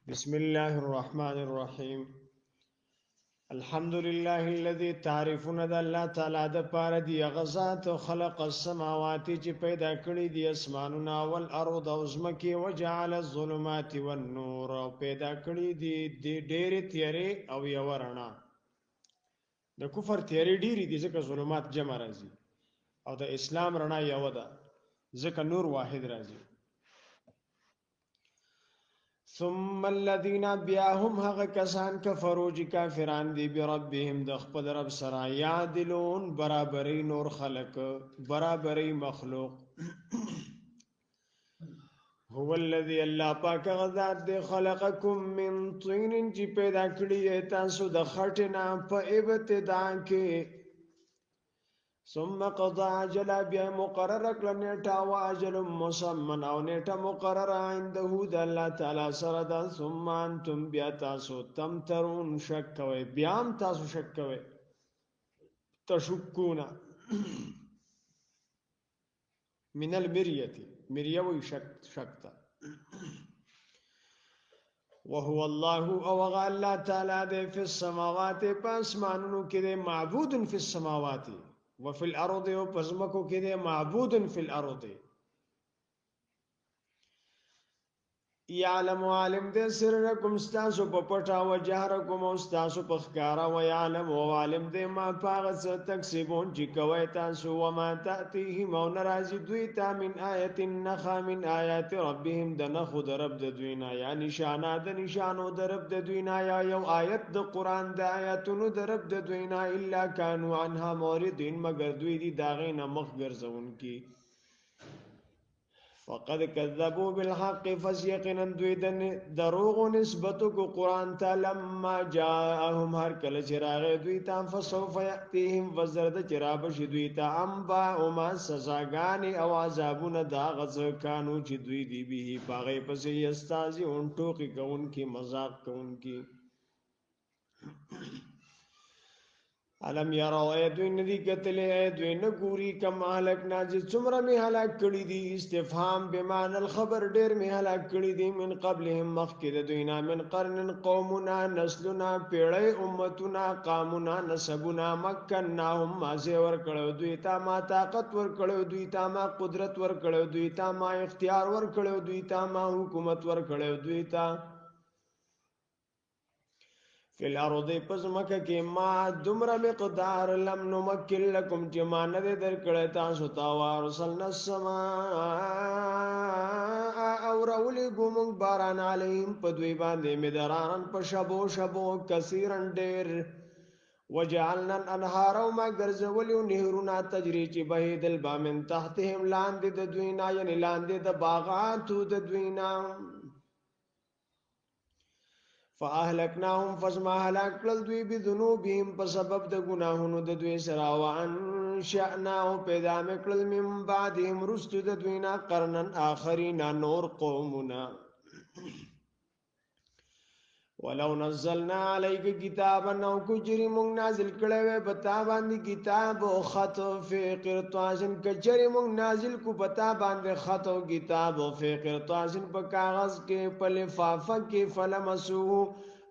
بسم الله الرحمن الرحيم الحمد لله الذي تعرفون د الله تعالی د پاره دی غزات خلق السماوات چې پیدا کړی دی اسمانونه او الارض او زمکه وجعل الظلمات والنور او پیدا کړی دی د ډېر تیارې او یو رڼا د کفر تیارې ډېری دي ځکه ظلمات جمع راځي او د اسلام رڼا یو ده ځکه نور واحد راځي ثم الذين بياهم هغه کسان کفروا چې کافران دي بربهم د خپل رب سره یعدلون برابرۍ نور خلق برابرۍ مخلوق هو الذي الله پاک غذات دی خلقکم من طین چې پیدا کړی تاسو د خټینا په ابتدا کې ثم قضى اجل بیا مقرر کړه نیټه او اجل مسمن او نیټه مقرره عنده د الله تعالی سره ده ثم انتم بیا تاسو تمترون شک کوي بیا تاسو شک کوي تشکون من المریه مریه وی شکتا وهو الله او الله تعالی ده فی السماوات پاسمانونو کې معبود فی السماوات وفي الارض وپزمکو کې ده معبود فی الارض یعلم عالم ده سرکم استاسو په پټا او جهرکم استاسو په ښکارا و یعلم او عالم ده ما پاغه تکسبون چې کوي تاسو و ما تاتيهم او ناراضي دوی تا من آیت نخا من آیات ربهم د نخو د رب د دوینا یا نشانه د نشانو د رب د دوینا یا یو آیت د قران د آیاتونو د رب د دوینا الا كانوا عنها موردين مگر دوی دي داغه نمخ ګرځون کی فقد كذبوا بالحق فسيقنا دویدن دروغ نسبتو کو قرآن تا لما جاءهم هر کل چراغ دویتا فسوف یأتیهم وزرد چراب شدویتا انبا اما سزاگانی او عذابون دا غز کانو چی دوی دی بیهی پاغی پسی یستازی ان ٹوکی کون کی مذاق کون کی علم یراو ایدوی ندی قتلی ایدوی نگوری کم حلق ناجی چمرا می حلق کردی دی استفهام بمان الخبر دیر می حلق کردی دی من قبلهم مخکد دوینا من قرن قومنا نسلنا پیڑی امتنا قامنا نسبنا مکناهم مازی ورکڑو دویتا ما طاقت ورکڑو دویتا ما قدرت ورکڑو دویتا ما اختیار ورکڑو دویتا ما حکومت ورکڑو دویتا فی الارض پس مکہ کی ما دمر مقدار لم نمکن لکم چما ندے در کڑے تاسو تاوارسلنا السماء او رولی گمونگ باران علیہم پدوی باندے مدرانن پشبو شبو کثیرن دیر وجعلنا الانهار وما گرزولیو نهرونا تجری چی بہی دل با من تحتهم لاندے ددوینا یعنی لاندے د باغاتو ددوینا فاهلكناهم فزما هلاك کړل دوی بذنوبهم په سبب د ګناهونو د دوی سره وانشأنا او پیدا مکړل من بعدهم رستو د دوی نه قرنن آخرین نور قومنا ولو نزلنا عليك كتابا او کجری مونږ نازل کړه و بتا باندې کتاب او خط فی قرطاس کجری مونږ نازل کو بتا باندې خط او کتاب او فی قرطاس په کاغذ کې په لفافه کې فلمسو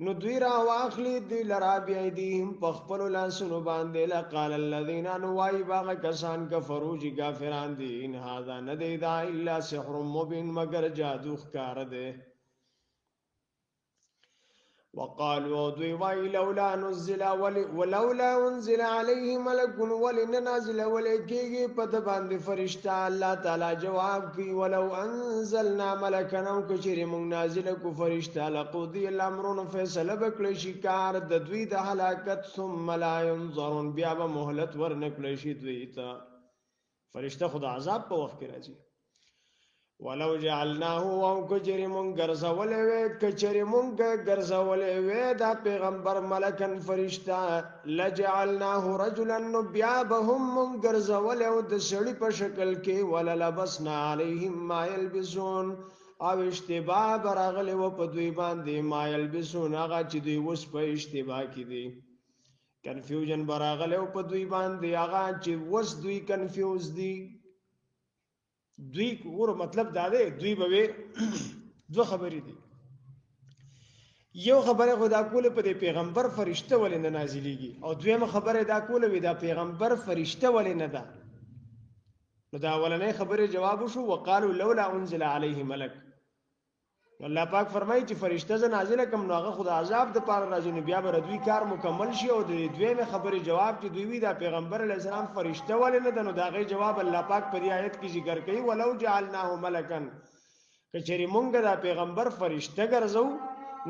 نو دوی را واخلی دی لرا بی ایدیهم په خپل لاسونو باندې لقال الذين نوای باغ کسان کفروا جی کافران دي ان هذا ندی دا الا سحر مبین مگر جادو ښکار ده وقالوا دوی وای لولا نزل ولولا انزل عليه ملك ولننزل ولکیږي په د باندې فرشتہ الله تعالی جواب کی ولو انزلنا ملكا او کچری مونږ نازل کو فرشتہ لقضي الامر فیصله وکړي شي کار د دوی د هلاکت ثم لا ينظرون بیا به مهلت ورنکړي شي دوی ته فرشتہ خدا عذاب په وخت کې راځي ولو جعلناه او کچری مونږ ګرځولې وې کچری مونږ ګرځولې وې دا پیغمبر ملکن فرشتہ لجعلناه رجلا بیا به هم مونږ ګرځولې او د سړي په شکل کې وللبسنا عليهم ما يلبسون او اشتباه براغله و په دوی باندې ما يلبسون هغه چې دوی وس په اشتباه کې دي کنفیوژن براغله و په دوی باندې هغه چې وس دوی کنفیوز دي دوی ور مطلب دا دی دوی به دو خبرې دي یو خبره خدا کوله په دې پیغمبر فرشته ولې نه نازلېږي او دویمه خبره دا کوله وی دا پیغمبر فرشته ولې نه ده نو دا اولنې خبره جواب وشو وقالو لولا انزل عليه ملک الله پاک فرمایي چې فرشته ز نازله کوم نو هغه خدا عذاب د پاره راځي نو بیا به دوی کار مکمل شي او د دویمه خبره جواب چې دوی وی دا پیغمبر علی السلام فرشته ولې نه ده نو دا غي جواب الله پاک په دې آیت کې ذکر کوي ولو جعلناه ملکن کچری مونږ دا پیغمبر فرشته ګرځو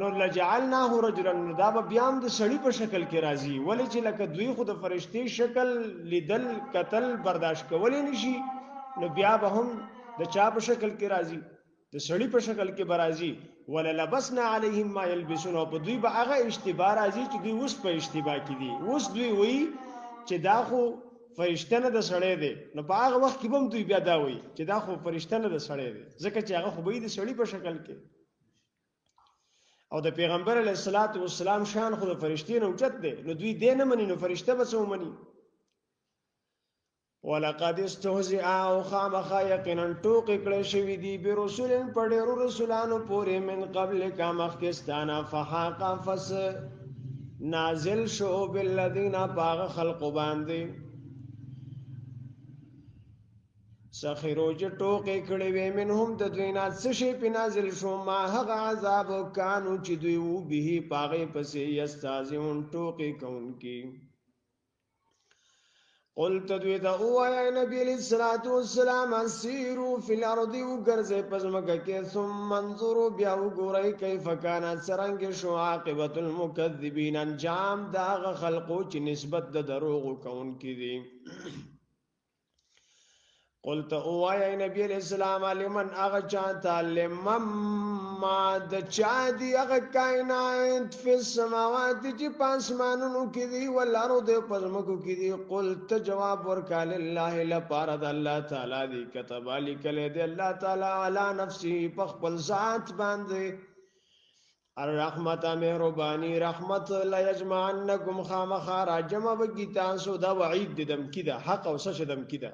نو لجعلناه رجلا دا به بیا هم د سړی په شکل کې راځي ولې چې لکه دوی خود فرشتي شکل لیدل قتل برداشت کولای نشي نو بیا به هم د چا په شکل کې راځي د سړی په شکل کې برازي ولا لبسنا عليهم ما يلبسون او په دوی به هغه اشتباه راځي چې دوی اوس په اشتباه کې دي اوس دوی وایي چې دا خو فرشته نه د سړی دی نو په هغه وخت کې هم دوی بیا دا وایي چې دا خو فرشته نه د سړی دی ځکه چې هغه خو به د سړی په شکل کې او د پیغمبر علیه الصلاۃ والسلام شان خو د فرشتي نه اوچت دی نو دوی دې نه مني نو فرشته به څه ومني ولقد استهزئ او خامخا یقینا ټوکې کړې شوي دي برسولن په ډېرو رسولانو پورې من قبل کا مخکستانه فحاق فس نازل شو بالذین باغ خلق باندې سخرو چې ټوکې کړې وې منهم د دوی نه څه شی په نازل شو ما هغه عذاب کانو چې دوی و به پاغې پسې یستازون ټوکې کوونکي قلت دوی ته ووایه نبی علیہ الصلوۃ والسلام سیروا فی الارض وګرځئ په ځمکه کې ثم انظروا بیا وګورئ کیف کان څرنګه شو عاقبت المکذبین انجام د هغه خلقو چې نسبت د دروغ کوونکي دي قلت ووایه نبی علیہ السلام لمن هغه چاته لمن ما د چا دی هغه کائنات فی السماوات چې په اسمانونو کې دي والارض په ځمکو کې دي قلت جواب ورکړه لله لپاره د الله تعالی دی كتب لیکل دی الله تعالی علی نفسه په خپل ذات باندې الرحمت مهربانی رحمت لا یجمعنکم خامخا راجمع بگی تاسو دا وعید دم کی دا حق او سچ دم کی دا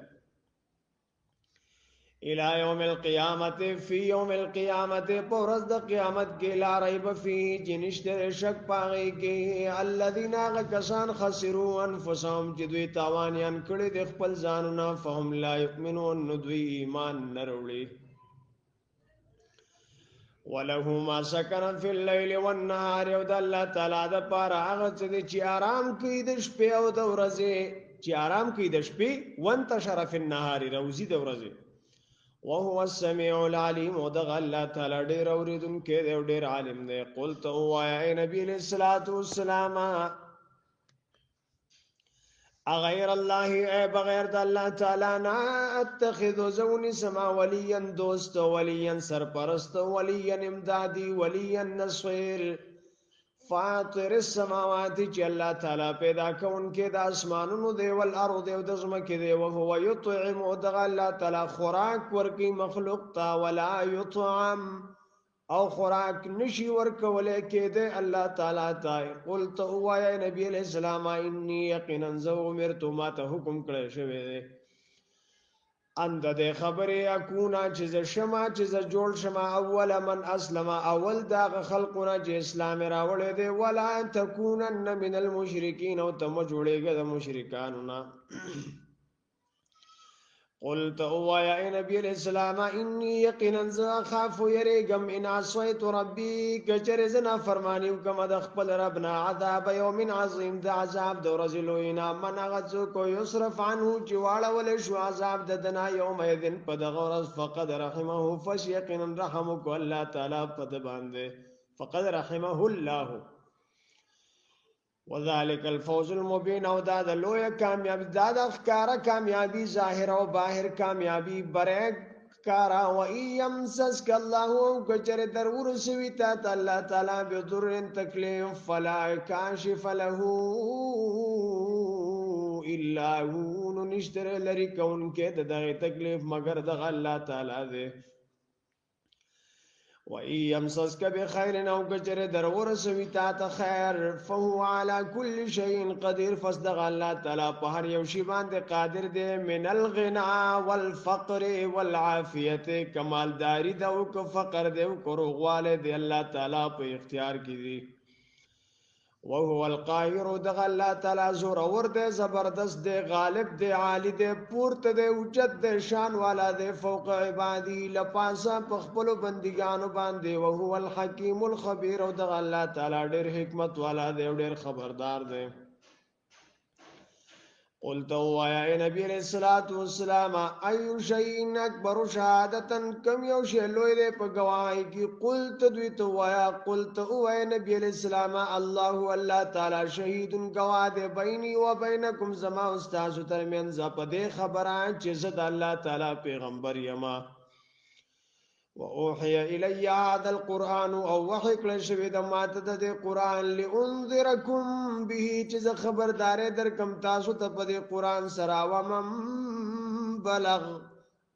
الى یوم القیامت فی یوم القیامت پورز د قیامت کې لا ریب فی جنشت شک پاغي کې الذين کسان خسروا انفسهم چې دوی تاوانیان کړي د خپل ځانونه فهم لا یؤمنون دوی ایمان نه وروړي وله ما سکن فی الليل والنهار او د الله تعالی د پاره هغه چې آرام کوي د شپې او د ورځې چې آرام کوي د شپې وانتشر فی النهار روزي د ورځې وهو السميع العليم ودغ الله تعالی ډیر اوریدونکو دی او ډیر عالم دی قلت او یا نبی علیہ الصلوۃ والسلام اغیر الله ای بغیر د الله تعالی نه اتخذ زون سما ولیا دوست ولیا سرپرست ولیا امدادی ولیا نصير فاطر السماوات چې الله تعالی پیدا کونکي د اسمانونو دی ول ارض او د زمکه دی او هو یطعم او د الله تعالی خوراک ورکی مخلوق تا ولا یطعم او خوراک نشي ورکول کېده الله تعالی ته قلت هو یا نبی علیہ السلام انی یقینا ذو امرت ما ته حکم کړی شوی دی اند د خبره اكونا چې شما چې جوړ شما اول من اسلم اول دا خلقنا چې اسلام راوړې دي ولا تکونن من المشرکین او تم جوړېږي د مشرکانو نه قلت او یا نبی علیہ السلام انی یقینا خاف یریګم ان عصیت ربی کچر زنا فرمانیو کما د خپل ربنا عذاب یوم عظیم د عذاب د ورځې لوینا من غزو کو یصرف عنه جواله ول شو عذاب د دنا یوم یذن په دغه ورځ فقد رحمه فشیقنا رحمک الله تعالی په د باندې فقد رحمه الله وذلك الفوز المبين او دا د لوی کامیابی دا د ښکارا کامیابی ظاهر او باهر کامیابی برک کارا و یمسسک الله کچر درور سوی تا الله تعالی بضر تکلیف فلا کاشف له الا هو نشتر لری کون کې د تکلیف مگر د الله تعالی ده وَإِن يَمْسَسْكَ بِخَيْرٍ أَوْ كَچَرَ درور سوي تا ته خیر فهو على كل شيء قدير فصدق الله تعالی په هر یو شی باندې قادر دی من الغنى والفقر والعافیت کمالداری دا او که فقر دی او که روغواله دی الله تعالی په اختیار کې دی وهو القاهر دغ الله تعالی زور اور دے زبردست دے غالب دے عالی دے پورت دے اوچت دے شان والا دے فوق عبادی لپاسا پخپلو بندگانو باندې وهو الحکیم الخبیر دغ الله تعالی ډیر حکمت والا دے ډیر خبردار دے قلت وایا اے نبی علیہ الصلوۃ والسلام ایو شیء اکبر شهادتا کم یو شی لوی دے په گواہی کی قلت دوی تو وایا قلت وایا نبی علیہ السلام الله تعالی شهید گواه دے بیني و بینکم زما استاد ترمن ز په دې خبره چې زد الله تعالی پیغمبر یما وأوحي إلي هذا القرآن أو وحي کړل شوی د ماته د قرآن لأنذركم به چې خبردار درکم تاسو ته په دې قرآن سره و من بلغ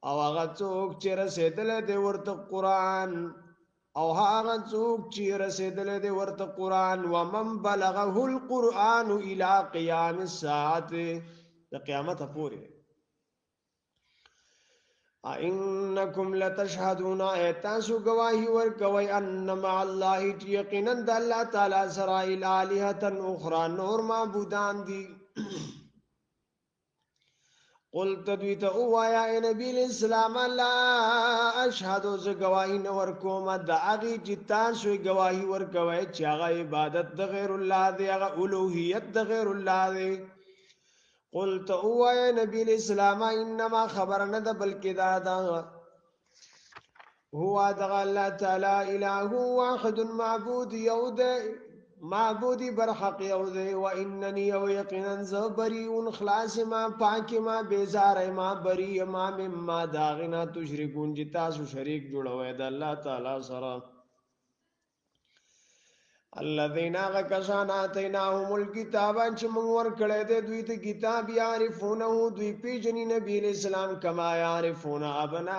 او هغه څوک چې رسیدل دی ورته قرآن او هغه څوک چې رسیدل دی ورته قرآن و من بلغه القرآن إلى قيام الساعة د قیامت پورې انکم لتشهدون ایتاسو گواہی ورکوی ان مع الله یقینا د الله تعالی سره الہه اخرى نور معبودان دي قلت دویت اوایا اے نبی الاسلام لا اشهد ز گواہی نور کوم د اغي جتاسو گواہی ورکوی چې هغه عبادت د غیر الله دی هغه الوهیت د غیر الله دی قلت اوه نبی الاسلام انما خبرنا ده بلکې دا هو دغه الله تعالی اله واحد معبود یود معبود برحق یود و انني یقینا زبری خلاص ما پاک ما بیزار ما بری ما مما داغنا تشركون جتا سو شریک جوړوي د الله تعالی سره الذين غكسان آتيناهم الكتاب چې موږ ورکړی دی دوی ته کتاب يعرفونه دوی پیژني نبی اسلام کما يعرفون ابناءهم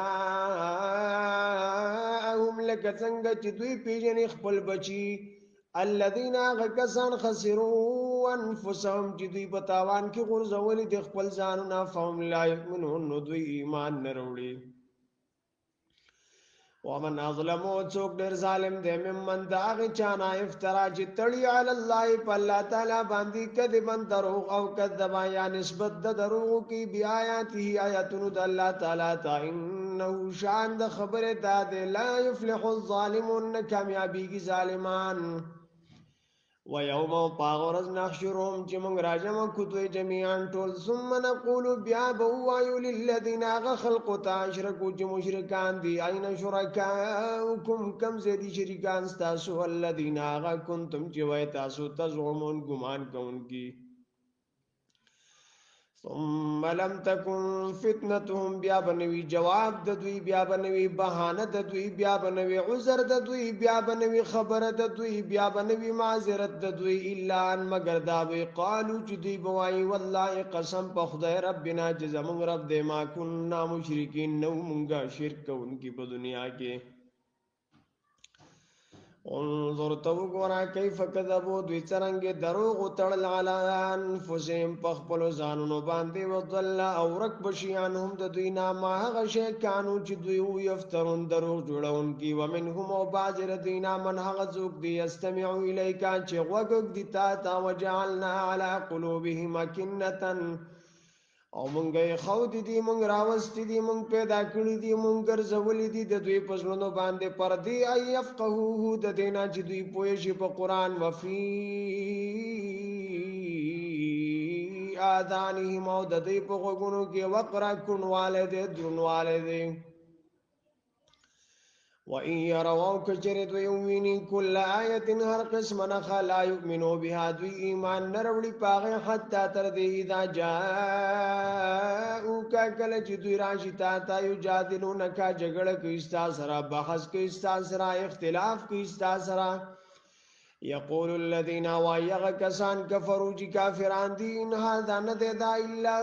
لکه څنګه چې دوی پیژني خپل بچي الذين غكسان خسروا انفسهم چې دوی په تاوان کې غورځولي د خپل ځانونه فهم لا يؤمنون دوی ایمان نه وروړي ومن اظلمو څوک ډیر ظالم دی ممن داغ چانا افترا چې تړي علی الله په الله تعالی باندې کذبن دروغ او کذبا یا نسبت د دروغ کی بیااته آیاتونو د الله تعالی ته انه شان د خبره ده لا یفلح الظالمون کامیابی کی ظالمان ويوم پاغورز نحشرهم چې موږ راجم کوتوي جميعا ټول ثم نقول بیا بوایو للذین خلقوا تشركوا چې مشرکان دي اين شرکاؤکم کم زیدي شریکان تاسو الذین کنتم چې وای تاسو تزعمون ګمان کوونکی ثم لم تكن فتنتهم بیا بنوي جواب د دوی بیا بنوي بهانه د دوی بیا بنوي عذر د دوی بیا بنوي خبره د دوی بیا بنوي معذرت د دوی الا ان مگر دا وی قالو چې دوی بوای والله قسم په خدای ربنا جزمون رب دې ما كنا مشرکین نو مونږه شرک کوونکی په دنیا کې انظر تو ګورا کیف کذبوا دوی څنګه دروغ تړل علی انفسهم پخپل ځانونو باندې وضل او رک بشیانهم د دوی نامه هغه شی کانو چې دوی یفترون دروغ جوړون کی ومنهم او باجر دینا من هغه څوک دی استمعوا الیک چې وګګ دی تا وجعلنا علی قلوبهم کنتا او مونږه خود دي مونږ راوستي دي مونږ پیدا کړی دي مونږ ګرځولې دي د دوی پښلونو باندې پر دی ايفقهو د دینا چې دوی پوي شي په قران وفي اذانهم او د دوی په غوګونو کې وقرا کونواله دي درنواله دي وَإِن يَرَوْا كَجَرَ دوی كل آیت هر قسم نخا لا یؤمنو بها دوی ایمان نروړي پاغه حتا تر دې اذا جاءوک کله چې دوی راشي تا یجادلونک جګړه کوي ستا سره بحث کوي ستا سره اختلاف کوي ستا سره یقول الذين وایغ کسان کفروا چې کافران دي ان هذا نددا الا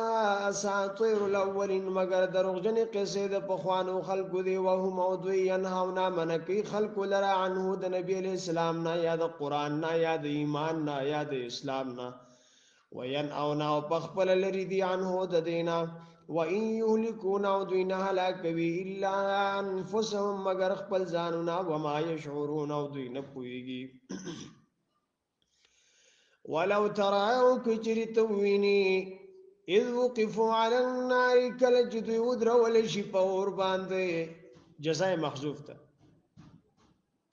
اساطير الاولين مگر دروغجن قصې د پخوانو خلقو دي وهم موضوع ينهونا منکی خلق لرا عنه د نبی اسلام نه یا د قران نه یا د ایمان نه یا د اسلام نه وینأونا وبخبل لري دي عنه د دینا وان يهلكون ودين هلاكوي الا انفسهم مگر خپل ځانونه وما يشعرون ودين پويږي ولو ترى كجرتويني اذ وقفوا على النار كلجد ودر ولا شي پور باندې جزاء محذوف ته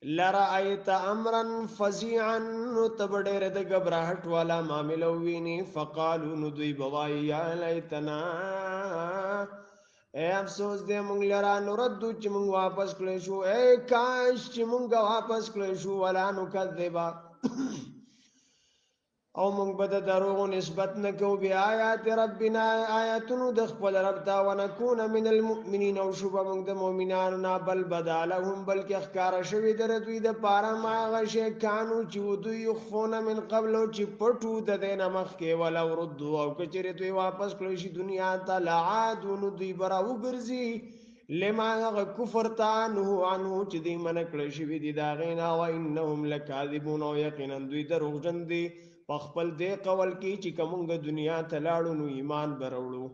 لرأيت امرا فزيعا تبډره د غبرهټ والا معاملو ویني فقالوا ندوي بوای یا لیتنا اے افسوس دې مونږ لرا نرد چې مونږ واپس کړې شو اے کاش چې مونږ واپس کړې شو ولا نو کذبا او مونږ به د دروغ نسبت نکو بیا آیات ربنا آیاتونو د خپل رب ته ونکون من المؤمنین او شوب مونږ د مؤمنانو نه بل بدالهم بلکې اخکار شوی در دوی د پاره ما غشه کانو چې دوی خفون من قبل او چې پټو د دینه مخ کې ولا ردو او کچره دوی واپس کړی شي دنیا ته لعادون دوی براو ګرځي لما کفر تانه عنه چې دی من کړی شي دي دا غینا و انهم لکاذبون او یقینا دوی دروغجن دي خپل دې قول کې چې کومه دنیا ته لاړو نو ایمان بروړو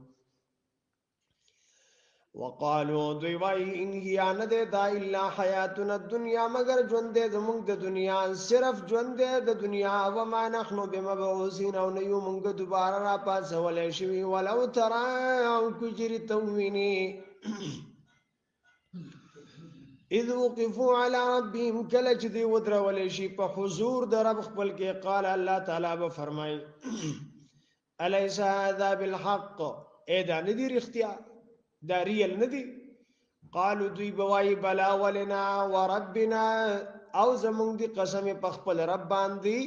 وقالو دوی وای ان هي ان دا الا حیاتنا الدنیا مگر ژوند دې زموږ د دنیا صرف ژوند دې د دنیا و ما نحنو بمبعوثین او نه یو موږ دوباره را پاسولې شوی ولو ترى او کجرتوینی اذ وقفوا على ربهم کله چې دی ودرول شي په حضور د رب خپل کې قال الله تعالی به فرمای الیس هذا بالحق اذا ندی رختیا دا ریل ندی قالوا دوی بوای بلا ولنا وربنا او زمون دی قسم په خپل رب باندې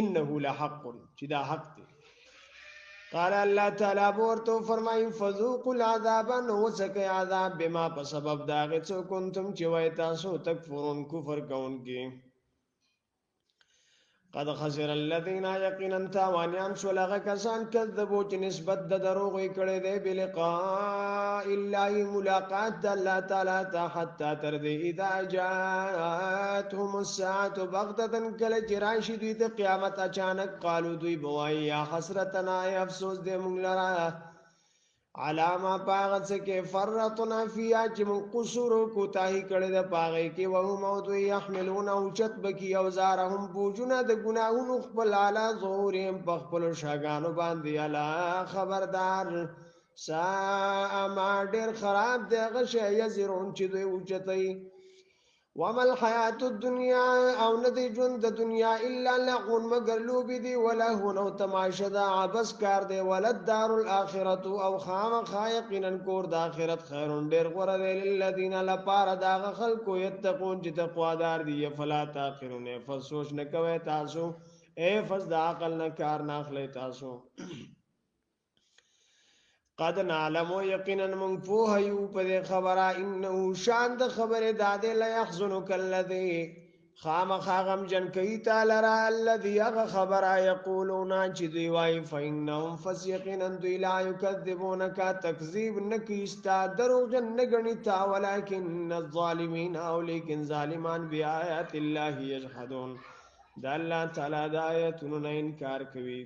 انه لحق چې دا حق دی قال الله تعالی ورته فرمایي فذوقوا العذاب نو سکه عذاب بما په سبب داغه څو کنتم چې وای تاسو تکفرون کفر کوونکی قد خسر الذين يقينا تاوانيان شلغه کسان کذبوا چې نسبت د دروغ کړي دی بلقاء الله ملاقات د الله تعالی ته حتا تر دې اذا جاءتهم الساعه بغته کله چې راشي دوی د قیامت اچانک قالو دوی بوای یا حسرتنا یا افسوس دې مونږ لرا علامه پاغت کې فرطنا فیا چې من قصور کو تاهی کړه د پاغې کې وو موضوع يحملون او چت بکی اوزارهم بوجونه د ګناهونو خپل اعلی ظهورهم په خپل شاګانو باندې الا خبردار سا ما ډیر خراب دی غشه یزرون چې دوی اوچتای وما الحیات الدنیا او ندی ژوند د دنیا الا لغو مگر لوبی دی ولا هو نو تماشه دا عبس کار دی ولد دار الاخرت او خام خایقین کور د اخرت خیرون ډیر غره دی للذین لپار دا خلق یتقون چې تقوا دار دی فلا تاخرون فسوچ نه کوي تاسو اے فز د عقل نه کار نه اخلي تاسو قد نعلم یقینا من فوه یو په خبره انه شان د خبره داده لا يحزنك الذي خام خاغم جن کوي تعالی را الذي خبره یقولون چې دی وای فینهم فسيقنا دوی لا يكذبونك تکذیب نکیستا درو جن نگنی تا ولکن الظالمین او لیکن ظالمان بیاات الله یجحدون د الله تعالی د آیاتونو انکار کوي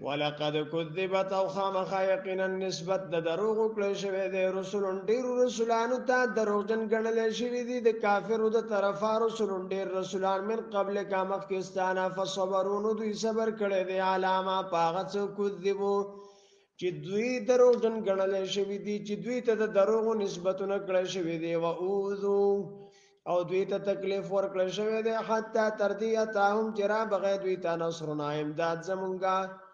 ولقد كذبت او خامخ یقینا نسبت د دروغ کړه شوی د رسولون ډیر رسولانو ته دروغجن ګڼل شوی دي د کافرو د طرفه رسولون ډیر رسولان من قبل کا مخکستانه فصبرون دوی صبر کړي دي علامه پاغت کذبو چې دوی دروغجن ګڼل شوی دي چې دوی ته د دروغ نسبتونه کړه شوی دي او اوذو او دوی ته تکلیف ورکړل شوی دی حتی تر دې اتاهم چرا بغیر دوی ته نصرنا امداد زمونږه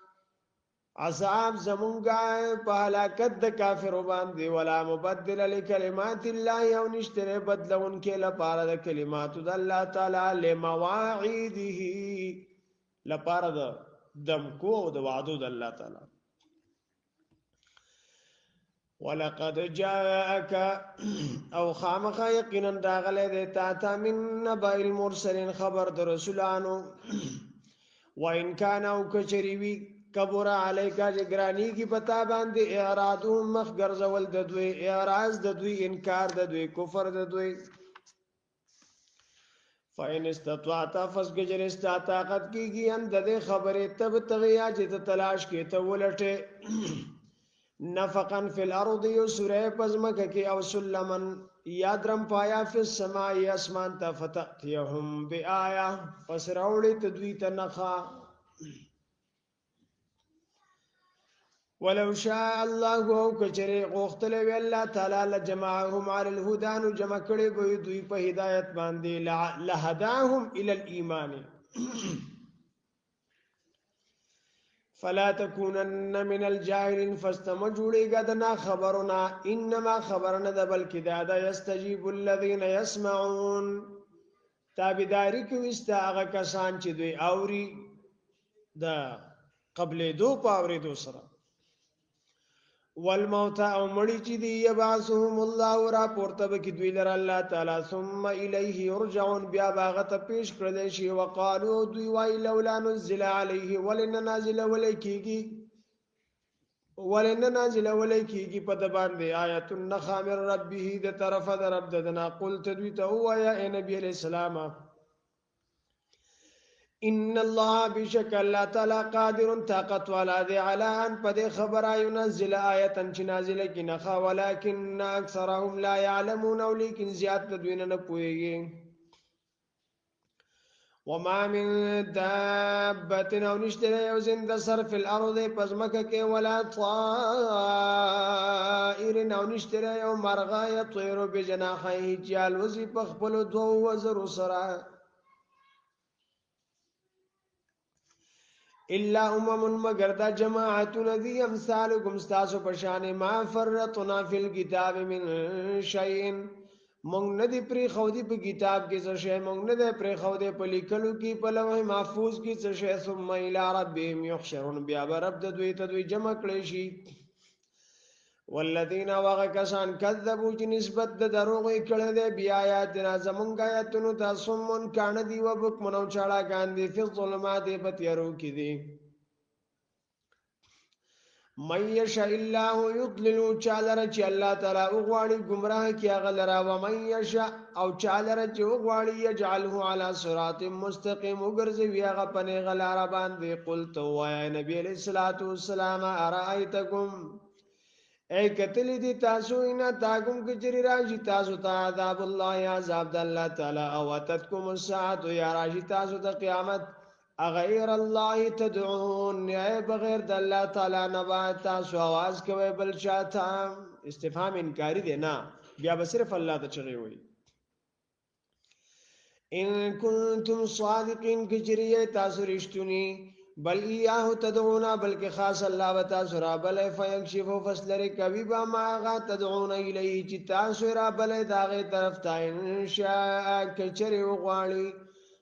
عذاب زمونږه په هلاکت د کافرو باندې ولا مبدل لکلمات الله او نشته بدلون کې لپاره د کلمات د الله تعالی لمواعیده لپاره د دمکو او د وعدو د الله تعالی ولقد جاءك او خامخ یقینا داغله د تا تا من نبأ المرسلین خبر د رسولانو وان کان او کچریوی کبر علیکا جگرانی کی پتا باندې اعراضهم مخ ګرځول د دوی اعراض د دوی انکار د دوی کفر د دوی فإن استطعت فسجر استطاقت کیږي ان د خبره تب تغیا چې تلاش کې ته ولټه نفقا فی الارض یسره پزمک کی او سلمن یادرم پایا فی السماء اسمان ته فتاتهم بیایا فسراوړی تدوی تنخا ولو شاء الله او کچره غوختل وی الله تعالی لجمعهم علی الهدى نو جمع کړي به دوی په هدایت باندې لهداهم الى الايمان فلا تكونن من الجاهلين فاستمجوا غدنا خبرنا انما خبرنا ذ بلکې دا یستجیب الذين يسمعون تابعداري کوي استاغه کسان چې دوی اوري دا قبل دو پاوري دو سره والموت او مړی چې دی یبعثهم الله را پورته بکی دوی لر الله تعالی ثم الیه یرجعون بیا باغته پیش کړل شي وقالو دوی وای لولا نزل علیه ولن نازل ولیکيږي په د باندې آیت النخامر ربه د طرف د رب دنا قلت دوی ته وایا اے نبی علیہ السلام ان الله بشک الله تعالی قادر طاقت والا دی علی ان پد خبر ينزل آیه چې نازله کی نه ولکن اکثرهم لا يعلمون ولکن زیات تدوین نه پويږي وما من دابه او نشتره او زند سر فی الارض پزمکه کې ولا طائر او نشتره او مرغا يطير بجناحيه جال وزي پخپل دو وزر سره الا مگر دا جماعتون دی امثالکم ستاسو پشان ما فرطنا فی الكتاب من شیئن مونږ نه دی پری خودی په کتاب کې څه شی مونږ نه دی پری خودی په لیکلو کې په لوح محفوظ کې څه شی ثم الى ربهم يحشرون بیا رب د دوی ته دوی جمع کړي شي والذین وغکسان کذبوا چې نسبت د دروغ کړه دې بیا آیاتنا زمونږ آیاتونو تاسو مون کان دی وبک منو چاړه ګاندې فی الظلمات بتیرو کې دي من یشاء الله یضلل چالر چې الله تعالی وغواړي گمراه کی غلرا و من یشاء او چالر چې وغواړي یجعله علی صراط مستقیم وګرځي هغه پنه غلار باندې قلت وای نبی علیہ الصلوۃ والسلام ارایتکم اے قتل دی تاسو اینا تاکم کچری راجی تاسو تا عذاب اللہ عذاب دا اللہ تعالی او اتتکم الساعت یا راجی تاسو تا قیامت اغیر اللہ تدعون اے بغیر دا اللہ تعالی نبا تاسو آواز کوئے بل شاہتا استفهام انکاری دینا بیا بصرف اللہ تا چغی ہوئی ان کنتم صادقین کچری تاسو رشتونی بل ایاه تدعونا بلکہ خاص اللہ و تاسرا بل فیکشفو فسلر کبھی با ماغا تدعونا الیه چی تاسرا بل داغ طرف تا انشاء کچری وغوانی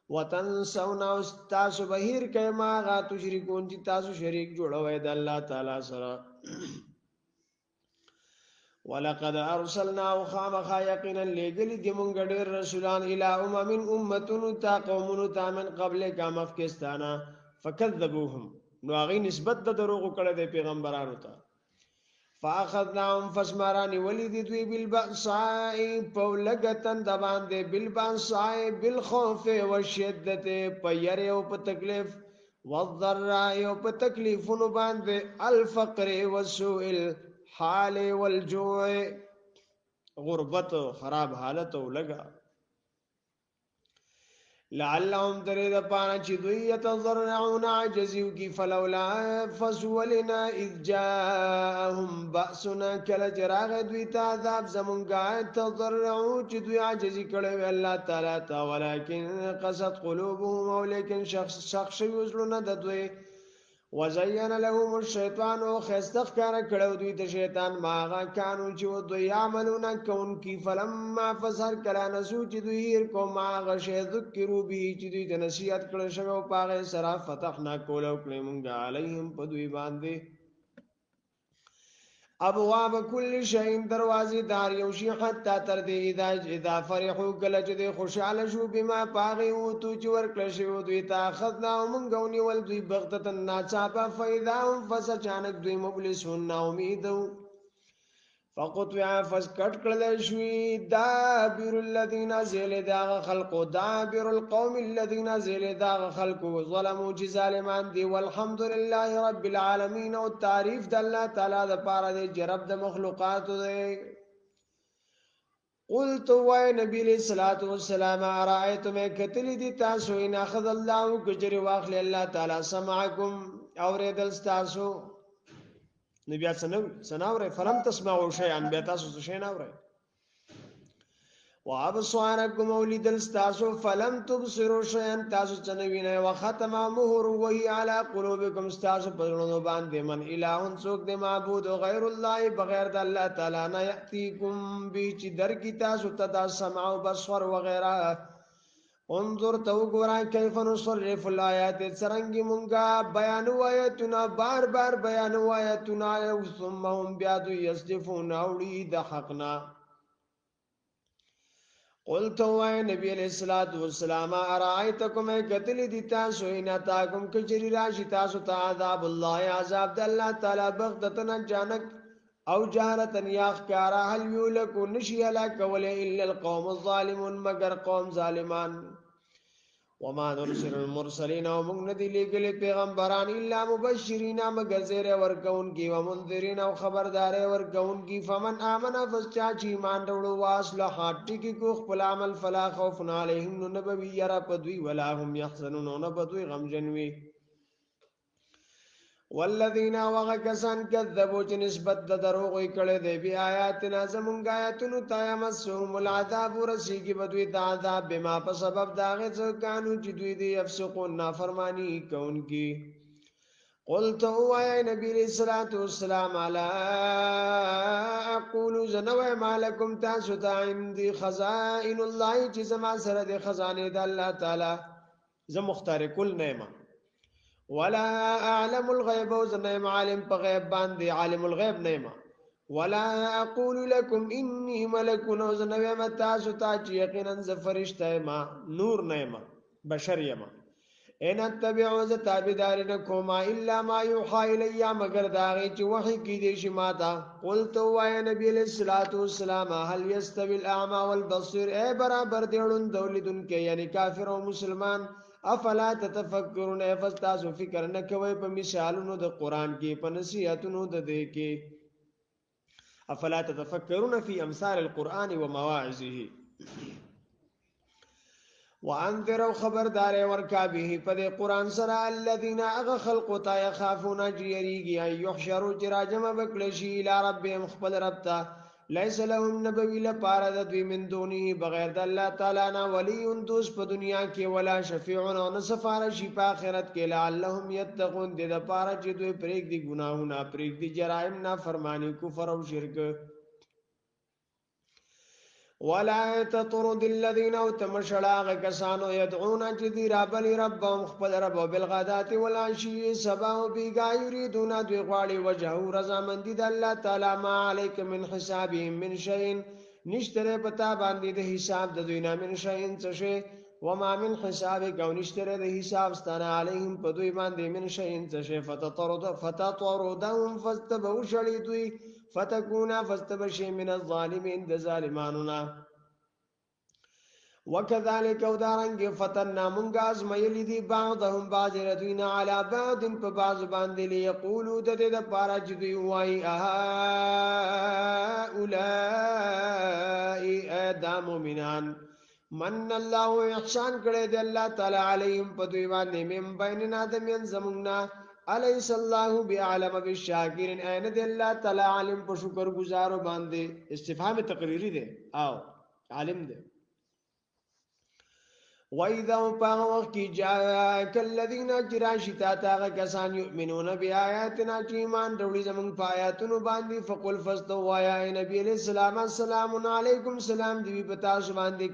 وتنسونا تاسو بهیر کئی ماغا تشرکون چی تاسو شریک جوڑوئی دا اللہ تعالی سرا ولقد ارسلنا وخامخا یقینا لګلی دی مونږ ډېر رسولان الی من امتون تا قومون تا من قبل کا مفکستانا فکذبوهم نو هغه نسبت د دروغ کړه د پیغمبرانو ته فاخذناهم فسمرانی ولید دوی بالبأساء پولغتن د باندې بالبأساء بالخوف والشدت پیر او په تکلیف والضراء او په تکلیفونو باندې الفقر والسوء الحال والجوع غربت خراب حالت او لگا لعلهم درید پانا چی دوی یتضرعون عجزیو کی فلولا فسولنا اذ جاءهم بأسنا کل جراغ دوی تا عذاب زمونگا تضرعو چی دوی عجزی کڑوی اللہ تعالی تا ولیکن قصد قلوبهم ولیکن شخص یوزلون دوی وزین لهم الشیطان او خستخ کار کړو دوی ته شیطان ماغه کانو چې دوی عملونه کون کی فلما فسر کلا نسو چې دوی هر کو ماغه شی ذکرو به چې دوی ته نصیحت کړو شو پاغه سره فتحنا کولو کړم علیهم په دوی باندې ابواب کل شیء دروازې دار یو شي حتا تر دې اذا فرحوا کله چې خوشاله شو بما پاغي او تو چې ورکړل شو دوی ته اخذنا ومنګونی ول دوی بغتتن ناچاپا فاذا هم فسچانک دوی مبلسون نا امیدو فقطع فسکټ کړل شوی دابر الذين زل داغ خلق دابر القوم الذين زل داغ خلق ظلموا ظالمان دي والحمد لله رب العالمين او تعریف د الله تعالی د پاره د رب د مخلوقات دی قلت وای نبی علیہ الصلوۃ والسلام ارایتم کتل دي تاسو ان اخذ الله کجری واخل الله تعالی سمعکم اوریدل تاسو نبی سناوره فلم تسمعوا شيئا بتاسو شيئا ناوره وابصاركم ولدل تاسو فلم تبصروا شيئا تاسو چنوینه وختم مهر وهي على قلوبكم تاسو پرونو باندې من الہ څوک د معبود غیر الله بغیر د الله تعالی نه یاتیکم بیچ در کی تاسو تدا سمع او بصر وغیرہ انظر تو ګورا کیف نصرف الایات سرنګ مونږه بیان وایتنا بار بار بیان وایتنا ثم هم بیاد یصدفون اوړي د حقنا قلت وای نبی علیہ الصلوۃ والسلام ارایتکم قتل دی تاسو ان تاکم کجری راشی تاسو ته عذاب الله عذاب د الله تعالی بغتتن جانک او جهرتن یاخکارا هل یولک نشی الا کول الا القوم الظالمون مگر قوم ظالمان وما نرسل المرسلین ومن ندی لګل پیغمبران الا مبشرین مگر زیر ورکون کی ومنذرین او خبردار ورکون کی فمن امن فسچا چی مان وړو واصلح ټکی کو خپل عمل فلا خوف علیهم نبوی یرا پدوی ولا هم يحزنون نبدوی غمجنوی والذین وغکسن کذبوا چې نسبت د دروغ کړي دی بیا آیاتنا زمونږ آیاتونو تایمسهم العذاب ورسیږي بدوی د عذاب بما په سبب داغه ځکانو چې دوی دی افسقون نافرمانی کوونکی قلت هو يا نبی الصلاۃ والسلام علی اقول زنو مالکم تاسو ته عندي خزائن الله چې زما سره د خزانه د الله تعالی زه مختار کل نعمت ولا اعلم الغيب وزنم عالم بغيب باندې عالم الغيب نعمه ولا اقول لكم اني ملك وزنم متاسو تا یقینا ز فرشتہ ما نور نعمه بشر یما ان اتبعوا ز تابعدارین کوما الا ما يوحى الي مگر داغه چې وحی کی دي شي ماتا قلت وای نبی علیہ الصلوۃ والسلام هل يستوي الاعمى والبصير اے برابر دیړون دولدن کې یعنی کافر او مسلمان افلا تتفکرون افستاسو فکر نکوي په مثالونو د قران کې په نصیحتونو د دې کې افلا تتفکرون فی امثال القران ومواعظه وانذر خبردار ورکا به په قران سره الذين اغخلق تا يخافون جيريږي يحشروا جراجم بکلشی الى ربهم خپل ربتا ليس لهم نبوی لپاره د دوی من دونی بغیر د الله تعالی نه ولی دوست په دنیا کې ولا شفیع او نه سفارشی په آخرت کې لعلهم يتقون د لپاره چې دوی پرېګ دي ګناهونه پرېګ دي جرایم نه فرمانی کفر او شرک ولا تطرد الذين تمشلاغ كسانو يدعون جدير بل ربهم خپل رب بالغدات والعشي سبا بيغا يريدون دوغالي وجهه رضامندي د الله تعالی ما عليك من حسابهم من شيء نشتره پتا باندې د حساب د دوی نه من شيء څه وما من حسابك او نشتره د حساب ستانه عليهم په دوی باندې من شيء څه فتطردهم فاستبوا شليدوي فتكونا فاستبشي من الظالمين د ظالمانونا وكذلك ودارنګ فتنا منغاز ميلي دي بعضهم بعض ردوينا على بعض په بعض باندې ليقولوا د دې د پاره چې دوی وایي اولئک ادم مؤمنان من الله احسان کړي دی الله تعالی علیهم په دوی باندې من بیننا د من زمونږ الیس الله بعلم بالشاکرین این دی الله تعالی عالم په شکر گزارو باندې استفهام تقریری دی او عالم دی وَإِذَا وَقَعَ جَاءَكَ الَّذِينَ جِرَاشِتَا تَاغَ كَسَانْ يُؤْمِنُونَ بِآيَاتِنَا چِيمان دوڑی زمون پایاتونو باندې فقل فاستووا یا نبی علیہ السلام السلام علیکم سلام دی پتا سو باندې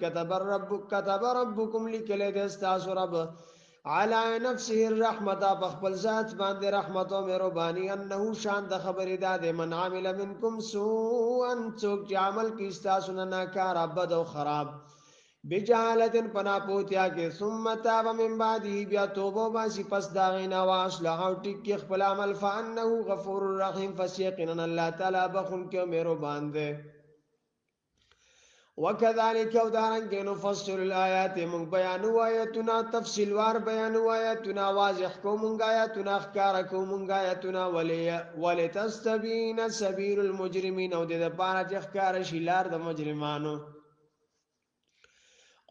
كتب ربكم لکل دستاس رب علی نفسه الرحمت بخبل ذات باندې رحمت او مهرباني انه شان د خبر داد من عمل منکم سوءا څوک چې عمل کی استاسو نه ناکار ابد او خراب بجالتن پنا پوتیا کې ثم تاب من بعده بیا توبه باسی پس دا غینا واصلح او ټیک خپل عمل فانه غفور رحیم فسیقنا الله تعالی بخون کې مهربان دی وكذلك ودارنګ نفصل الآيات من بیان آیاتنا تفصیل وار بیان آیاتنا واضح کو مونږ آیاتنا ښکار کو مونږ آیاتنا ولتستبین سبیل المجرمین او د لپاره چې ښکار شي لار د مجرمانو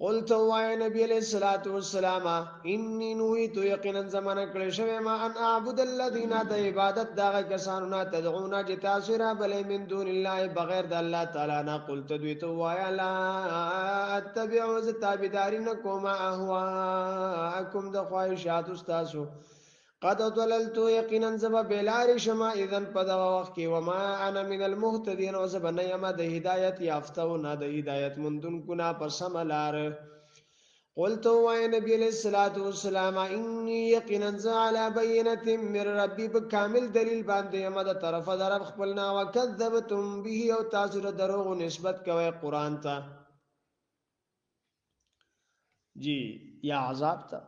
قلت وای نبی علیہ الصلوۃ والسلام انی نویت یقینا زمانہ کړه شوی ما ان اعبد الذین د عبادت دغه کسانو نه تدعون جتاسرا بل من دون الله بغیر د الله تعالی نه قلت دوی تو وای لا اتبع تابعدارین کوما اهواکم د خواهشات استاسو قد ضللت یقینا زب بلار شما اذن پدغه وخت کې وما انا من المهتدين وزب نه یم د هدایت یافتو نه د هدایت مندون کنا پسملار قلت وای نبی علیہ الصلوۃ والسلام انی یقینا على بینه من ربی بکامل دلیل باندې یم د طرف در خپلنا وکذبتم به او تاسو دروغ نسبت کوي قران ته جی یا عذاب ته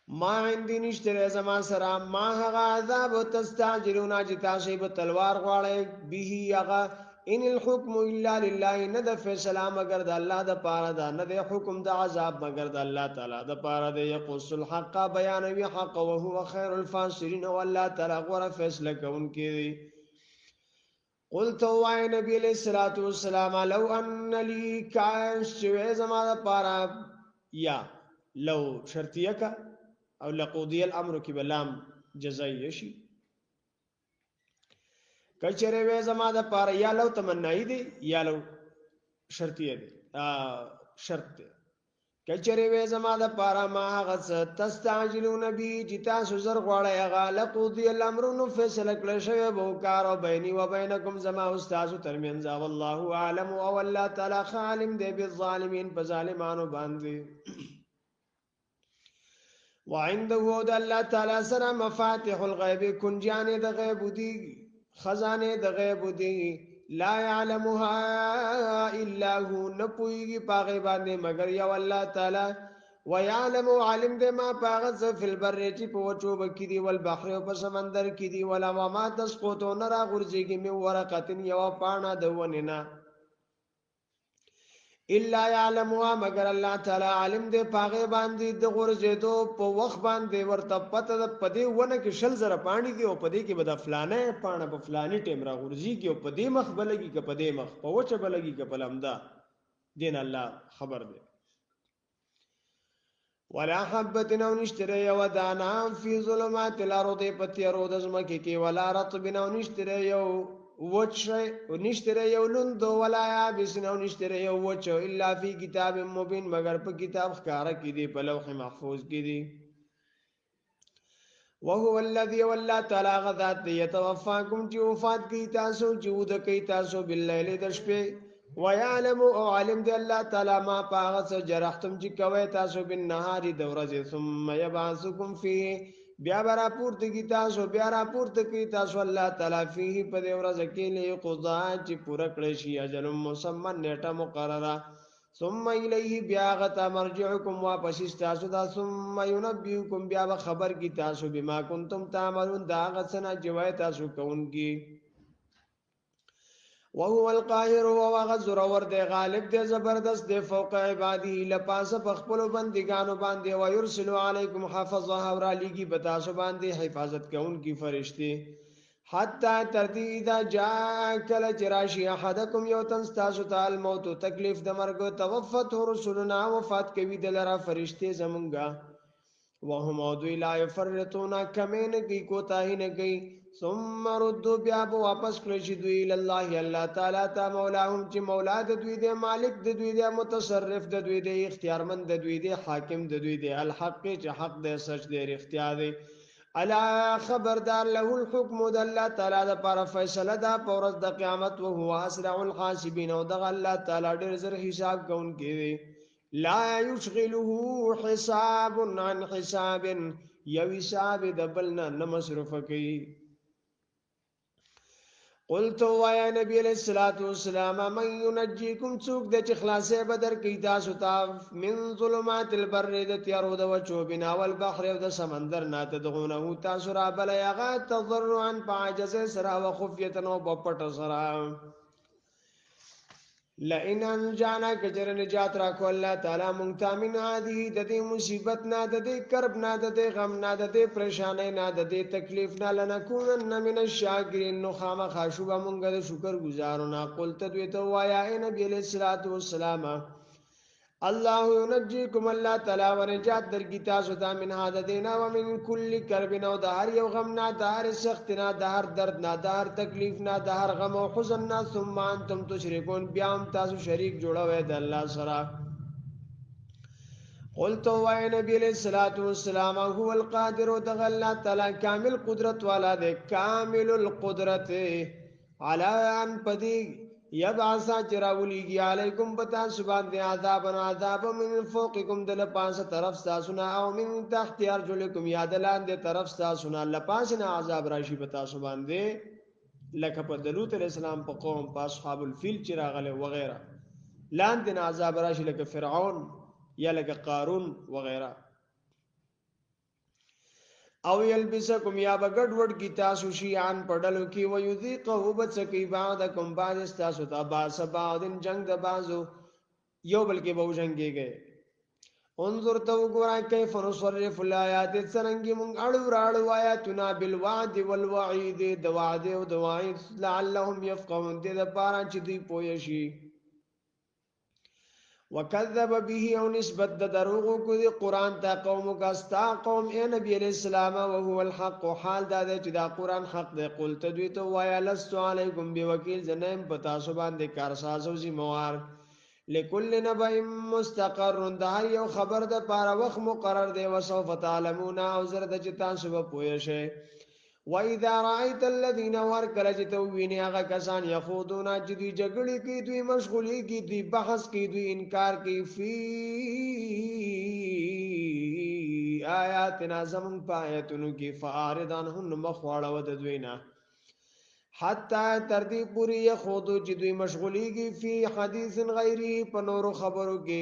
ما عندي نشتره زما سره ما هغه عذاب تستعجلون جتاسي په تلوار غواړي به هغه ان الحكم الا لله نه د فیصله مگر د الله د پاره ده نه د حکم د عذاب مگر د الله تعالی د پاره ده یقص الحق بیانوي حق او هو خير الفاصلين والله تعالی غوړه فیصله کوونکی دی قلت وای نبی علیہ الصلوۃ والسلام لو ان لي کاش زما د پاره یا لو شرطیه کا او لقودی الامر کی بلام جزائی شي کچره وې زما د پاره یا لو تمنای دی یا لو شرطیه دی شرط دی کچره وې زما د پاره ما غس تستعجلون بی جتا سوزر غواړی هغه لقودی الامر نو فیصله کړی شوی بو کار او بیني و بینکم زما استاد ترمنځ والله اعلم او الله تعالی عالم دی بالظالمین په ظالمانو باندې وعنده د الله تعالی سره مفاتيح الغیب کنجان د غیب دی خزانه د غیب دی لا يعلمها الا هو نپویږي پاغه باندې مگر یو الله تعالی ويعلم علم د ما پاغه فی البر چې په وچو بکی دی والبحر او په سمندر کې دی ولا ما تسقط نرا غرزیږي می ورقتن یو پاڼه د ونینا الا يعلمها مگر الله تعالی عالم دې پاغه باندې د غرزیدو په وخت باندې ورته پته د پدې ونه کې شل زره پانی دی او پدې کې بد فلانه پانه په فلانی ټیم را غرزيږي او پدې مخ بلګي ک پدې مخ په وچه بلګي ک پلمدا دین الله خبر دی ولا حبه نو نشتره یو دانا فی ظلمات الارض پتیرو د زمکه کې ولا رطب نو نشتره یو وچه نشتره یو لوند ولا یابس نو نشتره یو وچه الا فی کتاب مبین مگر په کتاب ښکارا کې دی په لوح محفوظ کې دی وهو الذي والله تعالی غذات يتوفاكم چې وفات کی تاسو جود کی تاسو بالليل د شپې ويعلم او علم دی الله تعالی ما پاغه جرحتم چې کوي تاسو بالنهار د ورځې ثم يبعثكم فيه بیا برا پورته کی تاسو بیا را پورته کی تاسو الله تعالی فيه په دې ورځ کې له قضا چې پوره کړی شي اجل مسمى نیټه مقرره ثم الیه بیا غتا مرجعکم واپس تاسو دا ثم ينبئکم بیا خبر کی تاسو بما کنتم تعملون دا غسنا جوای تاسو کوونکی وهو القاهر وغزر ورد غالب دے زبردست دے فوق عباده لپاس پخپل بندگانو باندې ويرسل علیکم حافظا اور علیگی بتاسو باندې حفاظت کون کی فرشتے حتی تردی اذا جاء کل جراشی احدکم یوتن ستاسو تعال موت تکلیف د مرګ توفت رسولنا وفات کوي دلرا فرشتے زمونگا وهم ودوی لا يفرطون کمین کی کوتاہی نه گئی ثم ردوا بیا واپس کړی شي دوی الله الله تعالی تا مولاهم چې مولا د دوی دی مالک د دوی دی متصرف د دوی دی اختیارمند د دوی دی حاکم د دوی دی الحق چې حق دی سچ دی اختیار دی الا خبردار له الحكم د الله تعالی د پر فیصله دا پورز د قیامت او هو اسرع الحاسبین او د الله تعالی ډیر زر حساب کوونکی دی لا يشغله حساب عن حساب یو حساب د بلنا نه مصرف کوي. قلت ويا نبی علیہ الصلوۃ والسلام من ينجيكم څوک د چې خلاصې بدر کی تاسو ته من ظلمات البر د تیارو د وچو بنا والبحر او د سمندر نه تدغونه تاسو را بل یغا تضرعا فعجز سرا وخفيه او بپټ سرا لئن انجانا کجر نجات را کو الله تعالی مونږ ته من هذه د دې مصیبت نه د دې کرب نه د دې غم نه د دې پریشانای نه د دې تکلیف نه لنکونن من الشاکرین نو خامخا شوب مونږ د شکر گزارونه. قلت دوی ته وایا اے نبی علیہ الصلوۃ والسلام الله ينجيكم الله تعالی ونجات در کی تاسو ته من هذا دینا ومن كل کرب نو د هر یو غم نه د هر سخت نه د هر درد نه د هر تکلیف نه د هر غم او حزن نه ثم انتم تشركون بیا هم تاسو شریک جوړوي د الله سره. قلت وای نبی علیہ الصلوۃ والسلام هو القادر تغلا تعالی کامل قدرت والا دے کامل القدرت علی ان پدی یبعثا چراولیگی علیکم بتا سبان دی عذاب من فوقکم دل پاس طرف ساسنا او من تحت ارجلکم یادلان دی طرف ساسنا لپاسنا عذاب راشی بتا سبان دی لکه په دلوت علیہ السلام په قوم په اصحاب الفیل چراغله وغیرہ لاندې عذاب راشی لکه فرعون یا لکه قارون وغیرہ. او یلبسکم یا بغډ وډ کی تاسو شیان پډلو کی و یذیقه بچکی بعدکم بعد تاسو ته باس بعدن جنگ د بازو یو بلکې به جنگي گئے. انظر تو ګورای کیف نصرف الایات څنګه مونږ اړو راړو آیاتنا بالوعد والوعید د وعد او د وعید لعلهم يفقهون دې د پاره چې دوی پوه شي. وکذب به او نسبت د دروغ کو دی قران ته قوم کا استا قوم اے نبی علیہ السلام او هو الحق حال دا چې دا قران حق دی. قلت دوی ته وایا لست علیکم بوکیل زنیم پتا سو باندې کارساز او ذمہوار لكل نبأ مستقر د هر یو خبر د پاره وخت مقرر دی وسوف تعلمون او زرد چې تاسو به پوه شئ. وَإِذَا رَأَيْتَ الَّذِينَ وَرْكَلَ جِتَوِينِ هغه کسان یخوضون چې دوی جګړې کوي دوی مشغولي کوي دوی بحث کوي دوی انکار کوي فی آیاتنا زمون پایتونو کې فاعرض عنهم مخواړه ود دوی نه حتی تر دې پوری یخوضو چې دوی مشغولي کوي فی حدیث غیری په نورو خبرو کې.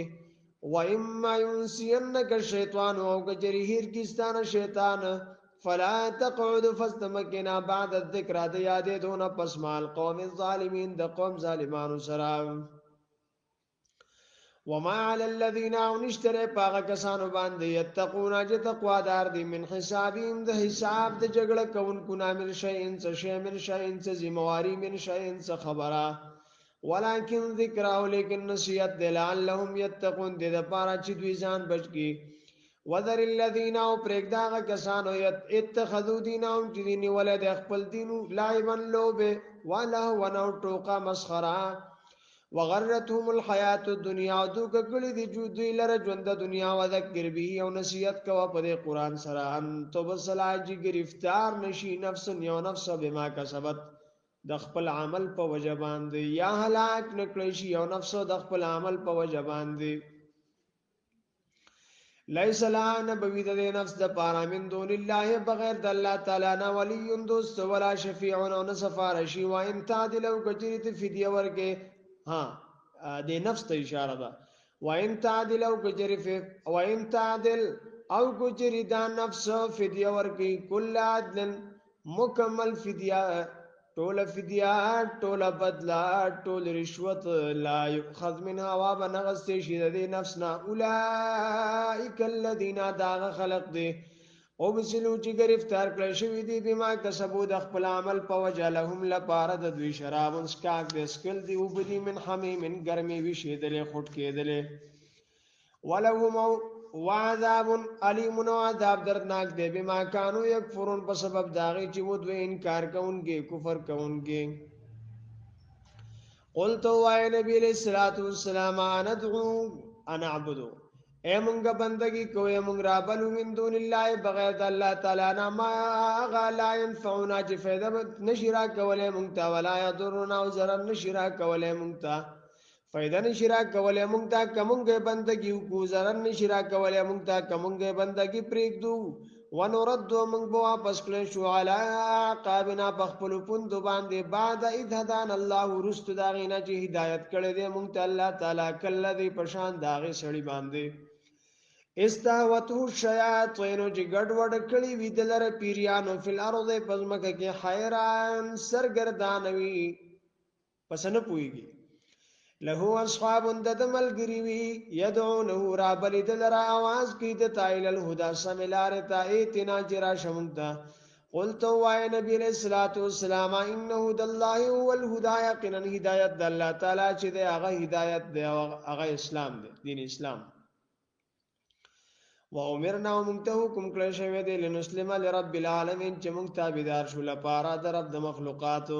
وَإِمَّا يُنْسِيَنَّكَ الشَّيْطَانُ او کجریهیر کیستانه شیطان فلا تقعد فاستمكنا بعد الذكر د یادې دون پس مال قوم الظالمین د قوم ظالمانو سره. وما على الذين نشتري پاغه کسانو باندې یتقون چې تقوا دار دي من حسابهم د حساب د جګړه کوونکو نامل شین څه شامل شین څه ذمہواری من شین څه خبره ولکن ذکر او لیکن نصیحت لعلهم يتقون د لپاره چې دوی ځان بچ کی. وذر الذين او پرګداغه کسانو اتخذوا دینهم چې دین ولد خپل دینو لعبا لوبه ولا ونو ټوکا مسخره وغرتهم الحیات الدنیا دوک کړي دي دوی لره ژوند د دنیا او ذکر به او نصیحت کوا په قرآن سره ان تو بسلاجی گرفتار نشي نفس یو نفس بما کسبت د خپل عمل په وجه باندې یا هلاک نکړي شي یو نفس د خپل عمل په وجه باندې. لیس لا نبوی د نفس د پارا من دون الله بغیر د الله تعالی نه ولی دوست ولا شفیع او نه سفارشی و ان تعدل او کجریت فدیه ورکه ها د نفس ته اشاره ده. و ان تعدل او کجریف و ان تعدل او کجری دا نفس فدیه ورکه کل عدل مکمل فدیه ټول فدیه ټول بدلا ټول رشوت لا یؤخذ منها وبنغست شي د نفسنا اولئک الذین داغ خلق دي او بسلو چې گرفتار کړی شوی دي بما کسبوا د خپل عمل په وجه لهم لپاره د دوی شراب اسکاک د سکل دی او بدی من حمیم ګرمي وی شیدل خټ کېدل ولهم وعذاب علیم و عذاب دردناک دے بما کانو یکفرون په سبب داغی چې و دوی انکار کونگے کفر کونگے. قلتو وای نبی علیہ الصلوۃ والسلام ندعو انا عبدو اے منگا بندگی کو اے منگ رابلو من دون اللہ بغیر اللہ تعالی نا ما آغا لا ينفعونا چی فیدہ نشرا کولے منگتا ولا یضرنا و ضرر نشرا کولے منگتا فائدہ نشرا کولې مونږ ته کومګه بندگی کو zarar نشرا کولې مونږ ته کومګه بندگی پریږدو ونرد مونږ به واپس کړو شو علی عقابنا بخپل پوند باندې بعد اذ هدانا الله رست داغینا چې هدایت کړې دې مونږ ته الله تعالی کله دې پشان داغه سړی باندې استهوته الشیاطین چې ګډوډ کړي وی دلر پیریانو فل ارض پزمکه کې حیران سرګردانوي پسنه پويږي له اصحاب د ملګری يدعونه رابل دلر आवाज کی د تایل الهدى سملار تا ایتنا جرا شمتا قلت وای نبی علیہ الصلوۃ والسلام انه د الله هو الهدى یقینا هدایت د الله تعالی چې د هغه هدایت دی هغه اسلام دی دین اسلام وامرنا ومنته حکم کړی شوی دی لنسلم لرب العالمین چې موږ تابعدار شو لپاره د رب د مخلوقات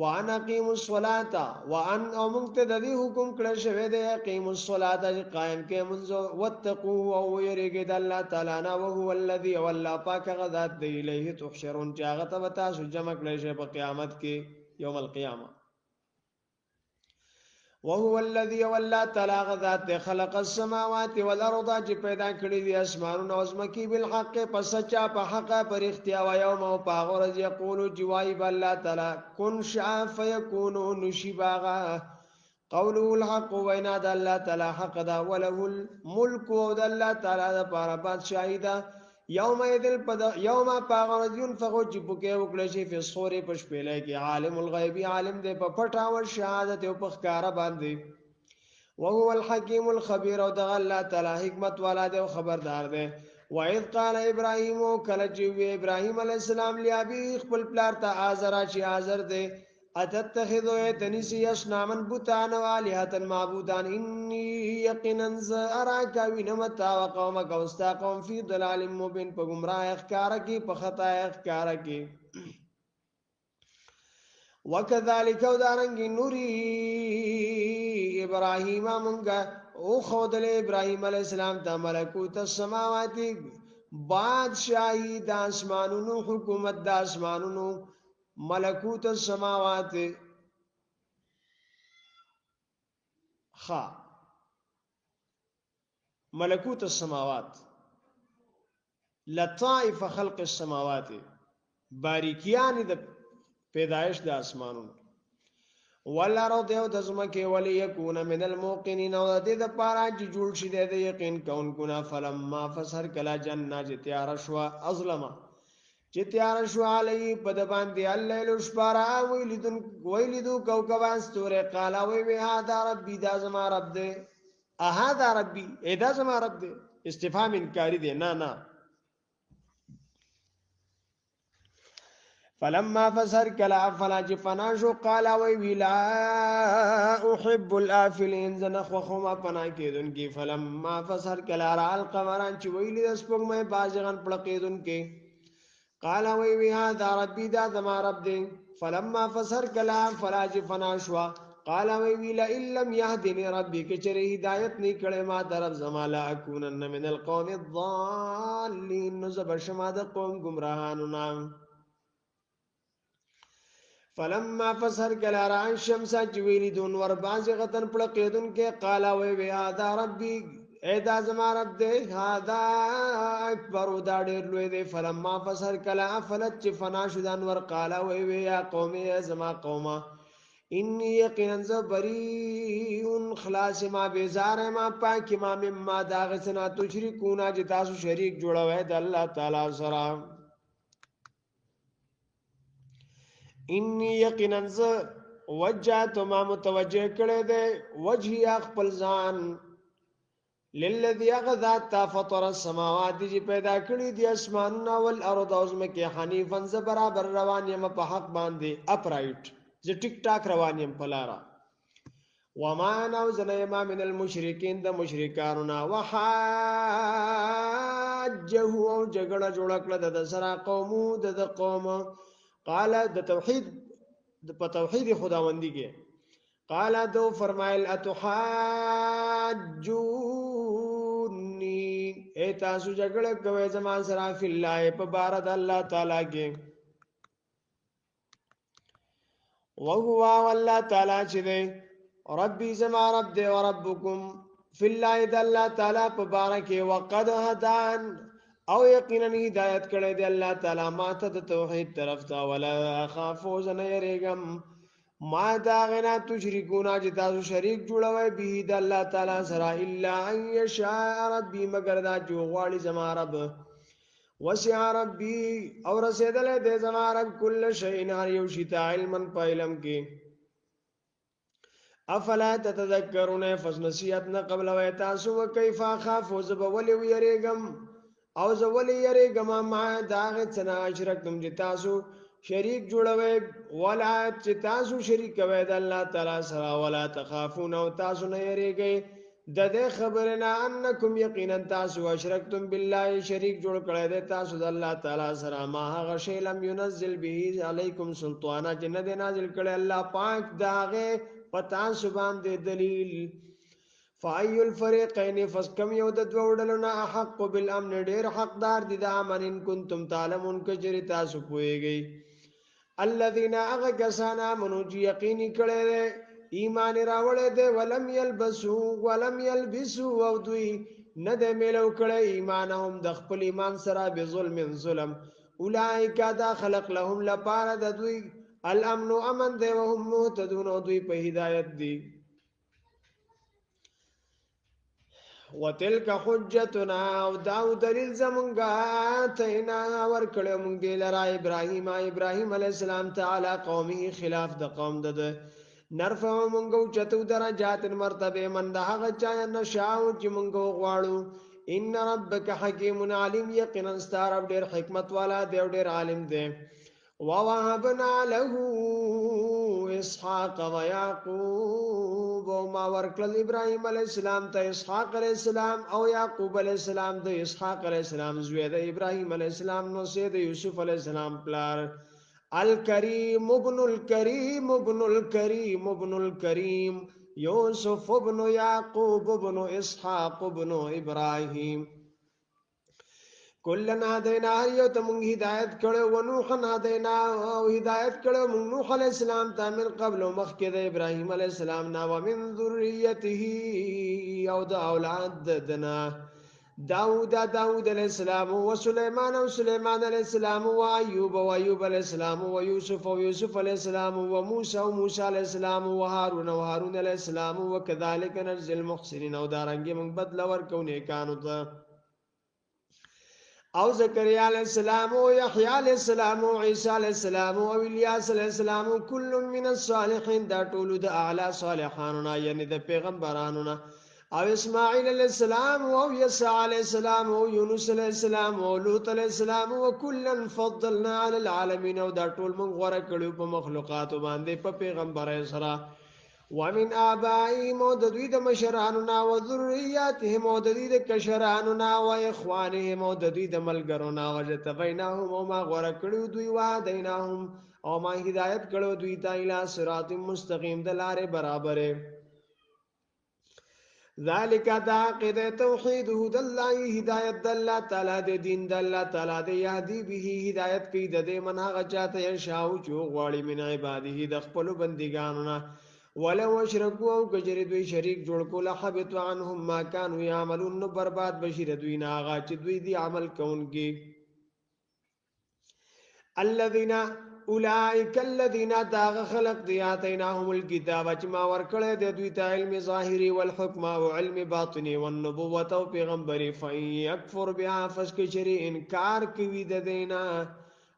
وان اقیموا الصلاة وان او موږ ته د دې حکم کړی شوی دی اقیموا الصلاة چې قائم کې منځ واتقوا او یریږي د الله تعالی نه او هو الذی والله پاک غذات دی الیه تحشرون چې هغه ته تاسو جمع کړی شي په قیامت کې یوم القیامه وهو الذي والله تعالی غذات خلق السماوات والارض چې پیدا کړی دي اسمانونه او زمکي بالحق پس چا په حق پر اختیا و یوم او پاغور یقول جوای بالله تعالی کن شاء فیکون نشباغا قوله الحق وینا د الله تعالی حق دا وله الملك او د الله تعالی د پاره بادشاہی دا یوم یذل پد یوم پاغور ينفخو چې بوکه وکړي شي په صور پشپېلې کې عالم الغیب عالم دې په پټا او شهادت او په ښکارا باندې وهو الحکیم الخبیر او د الله تعالی حکمت والا دې او خبردار دې وَإِذْ قَالَ إِبْرَاهِيمُ کله چې ابراهیم علیه السلام لابي خپل پلار ته آزر چې آزر دې اتتخذوا تنسي اصناما بوتان والهة معبودان اني يقينا اراك وانمتا وقومك واستا قوم في ضلال مبين په گمراه اخکار کی په خطا اخکار کی وكذلك ودارنګ نوري ابراهيم مونږه او خدل ابراهيم عليه السلام ته ملکوت السماوات بادشاہي د اسمانونو حکومت د اسمانونو ملکوت السماوات خا ملکوت السماوات لطائف خلق السماوات باریکیان د پیدائش د اسمانونو والارض او د زمکه ولی یکون من الموقنین او د دې لپاره چې جوړ شي د یقین کونکو فلما فسر کلا جنہ چې تیار شو ازلما چې تیار شو علی په د باندې الليل شپارا ویلیدو کوكبان ستوره قال وی هذا ربي دا زما رب دې هذا ربي ادا زما رب دې استفهام انکاری دی نه فلما فسر کلا فلا جفنا شو قال وی لا احب الافلين زنخوخما پنا کېدون کې فلما فسر کلا را القمران چې ویل د سپوږمۍ بازغان پړقېدون کې قال وی هذا ربي دا زما رب دې فلما فسر کلا فلا جفنا شو قال وی لا ان لم يهدني ربي کچره هدایت نه کړي ما طرف زما لا اكونن من القوم الضالين نزب شما د قوم گمراهانو نام فلما فسر کلا را الشمس جویلی دون ور بازغتن پړقېدون کې قال وی هذا ربي ادا زما رب دې هذا اکبر دا ډېر لوی دی فلما فسر کلا فلت فنا شدان ور قال وی یا قوم یا زما قومه انی یقینا بریء خلاص ما بیزار ما پاک ما مما داغسنا تشركون چې تاسو شریک جوړوي د الله تعالی سره انی یقینا وجهت ما متوجه کړه دې وجهي خپل ځان للذي غذات فطر السماوات چې پیدا کړی دي اسمانونه او الارض او زمکه حنیفا ز برابر روان یم په حق باندې اپرایټ ز ټیک ټاک روان یم په لارا وما انا زنیما من المشرکین د مشرکانو وحاجه او جګړه جوړ کړه د سره قومو د قوم قال د توحید په توحید خداوندی کې قال دو فرمایل اتحاجونی اے تاسو جګړه کوي زما سره فی الله په بار د الله تعالی کې وهو والله تعالی چې دی ربي زما رب دے وربكم فی الله د الله تعالی په بارک وقد هدان او یقینا هدایت کړی دی الله تعالی ما ته د توحید طرف ته ولا اخافو زنه یریګم ما دا غنا تشریکون چې تاسو شریک جوړوي به د الله تعالی سره الا ان یشاء ربي مگر دا جو غواړي زما رب وسع ربي او رسیدل دې زما رب کل شیء هر یو شی ته علما پایلم کې افلا تتذکرون فسنسیت نه قبل و تاسو وکيف اخاف زبول ويریګم او زول یریګم ما داغه څنا اشرکتم چې تاسو شریک جوړوي ولا چې تاسو شریک کوي د الله تعالی سره ولا تخافون او تاسو نه یریږئ د دې خبرنا انکم یقینا تاسو اشرکتم بالله شریک جوړ کړی دی تاسو د الله تعالی سره ما هغه شی لم ينزل به علیکم سلطانا چې نه نازل کړی الله پاک داغه پتا سبحان دې دلیل فای الفریقین فسکم یو د دوه ډلونه حق بالامن ډیر حقدار دي د امن ان کنتم تعلمون کجری تاسو پويږئ الذين اغكسنا منو چې یقیني کړي ایمان راوړې ده ولم يلبسوا او دوی نه د میلو کړي ایمانهم د خپل ایمان سره به ظلم اولئک دا خلق لهم لپاره د دوی الامن امن ده وهم مهتدون او دوی په هدایت دي وتلك حجتنا او داو دلیل زمونږه تینا ور کړه مونږ دی لرا ابراهیم علی السلام تعالی قومه خلاف د قوم ده نرفع مونږ چتو درجات مرتبه من ده هغه چا نشاو چې مونږ غواړو ان ربک حکیم علیم یقینا ستار ډیر حکمت والا دی ډیر عالم دی ووهبنا له اسحاق ويعقوب وما ورکل ابراهيم عليه السلام ته اسحاق عليه السلام او يعقوب عليه السلام د اسحاق عليه السلام زوی د ابراهيم عليه السلام نو سید یوسف عليه السلام پلار الکریم ابن الکریم یوسف ابن یعقوب ابن اسحاق ابن ابراهيم کلنا هدینا یو ته مونږ هدایت کړو ونوح هدینا او هدایت کړو مونږ نوح علی السلام ته من قبل مخکې د ابراهیم علی السلام نا ومن ذریته او د اولاد دنا داود علی السلام او سليمان علی السلام او ایوب علی السلام او یوسف علی السلام او موسی علی السلام او هارون علی السلام وکذالک نجزي المحسنین او دارنګ مونږ بدل ورکو نیکانو ته او زکریا علیہ السلام او یحیی علیہ السلام او عیسی علیہ السلام او الیاس علیہ السلام کل من الصالحین دا ټول د اعلی صالحانو یعنی د پیغمبرانو او اسماعیل علیہ السلام او یسع علیہ السلام او یونس علیہ السلام او لوط علیہ السلام وکلا فضلنا علی العالمین او دا ټول موږ غوړه کړو په مخلوقات باندې په پیغمبرانو سره ومن آبائهم او د دوی د مشرانو نا او ذریاتهم او د دوی د کشرانو نا او اخوانهم او د دوی د ملګرو نا او جتبیناهم او ما غوړه کړو دوی وعدیناهم او ما هدایت کړو دوی ته الی صراط مستقیم د لارې برابره ذالک عقیده توحید هد الله هدایت د الله تعالی د دین د الله تعالی د یهدی به هدایت کوي د دې منهغه چاته شاو چې غواړي من عباده د خپل بندګانو نه ولو اشرکوا او کجری دوی شریک جوړ کول حبط عنهم ما كانوا يعملون برباد بشیر دوی نه هغه چې دوی دی عمل کوونکی الذين اولئک الذين داغ خلق دی اتیناهم الكتاب چې ما ورکړی د دوی ته علم ظاهری والحکم او علم باطنی والنبوه او پیغمبري فیکفر بها فسکشری انکار کوي د دینا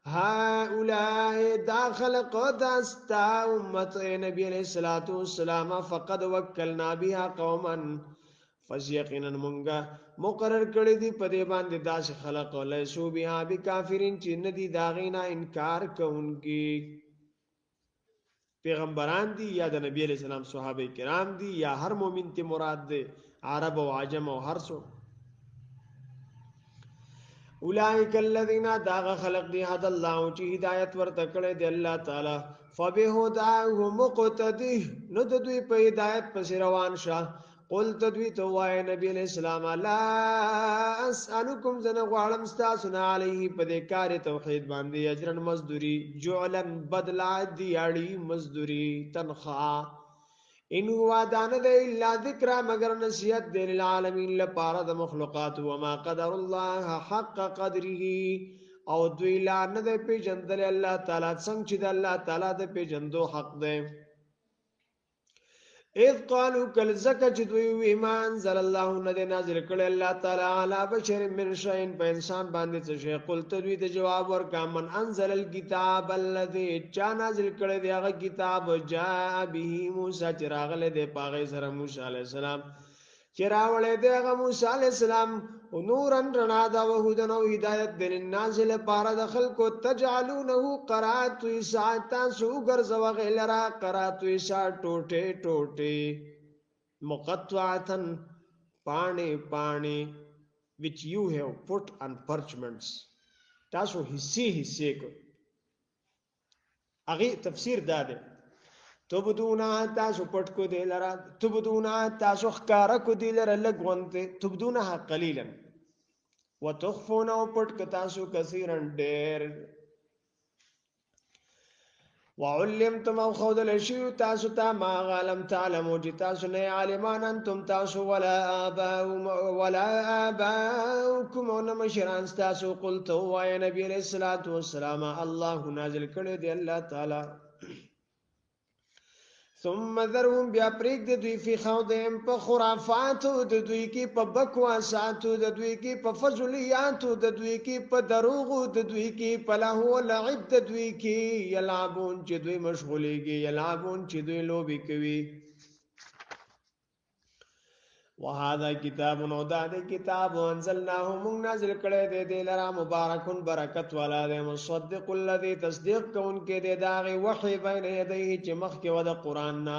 هؤلاء داخل قدستا امت نبی علیہ الصلوۃ والسلام فقد وکلنا بها قوما فسيقنا منغا مقرر کړی دی په دې باندې داس خلق لیسو بها بکافرین چې ندی داغینا انکار کوونکی پیغمبران دی یا د نبی علیہ السلام صحابه کرام دی یا هر مومن ته مراد دی عرب او عجم او هر څو اولئک الذین داغ خلق دی هد الله چې هدایت ورته کړی دی الله تعالی فبهداه مقتدی نو د دوی په هدایت پس روان شه قل تدوی تو وای نبی علیہ السلام لا اسالکم زن غوالم استاسنا علیه په دې کار توحید باندې اجرن مزدوری جعلن بدلا دی اړي مزدوری تنخوا ان هو دان ده الا ذکر مگر نصیحت دی للعالمین لپاره د مخلوقات وما قدر الله حق قدره او دوی لا نه د پیجندل الله تعالی څنګه چې د الله تعالی د پیجندو حق دی اذ قالوا کل زکه چې دوی وی ما انزل الله نه نازل کړي الله تعالی علی بشر من شيء په انسان باندې څه شی قلت دوی د جواب ورکا من انزل الكتاب الذي چا نازل کړي دی هغه کتاب جاء به موسی چې راغله دی پاغه سره موسی علی السلام چې راولې دی هغه موسی علی السلام نورن رڼا دا وهدن او هدایت د نازل پاره د خلکو تجعلونه قرات ساعتا سو ګرځو غیلرا قرات سا ټوټه ټوټه مقطعتن پانی which you have put on parchments تاسو حصے کو اغه تفسیر داده تبدونا تاسو پټ کو دی لرا تبدونا تاسو ښکارا کو دی لرا لګونته تبدونا قليلا وتخفون او پټ ک تاسو کثیرن ډیر وعلمتم او خود الشیء تاسو ته ما علم تعلموا تاسو نه عالمان انتم تاسو ولا اباؤكم ونمشران تاسو قلت هو يا نبی علیہ الصلوۃ والسلام الله نازل کړي دی الله تعالی ثم ذرهم بیا پریک د دوی فی خوضهم په خرافاتو د دوی کې په بکواساتو د دوی کې په فضولیاتو د دوی کې په دروغو د دوی کې په لهو لعب د دوی کې یلعبون چې دوی مشغولیږي یلعبون چې دوی لوبي کوي وهذا کتاب نو دا د کتاب انزلناه من نازل کړه د لرا مبارکون برکت والا د مصدق الذي تصدیق کون کې د داغه وحی بین یدیه چې مخ کې ود قران نا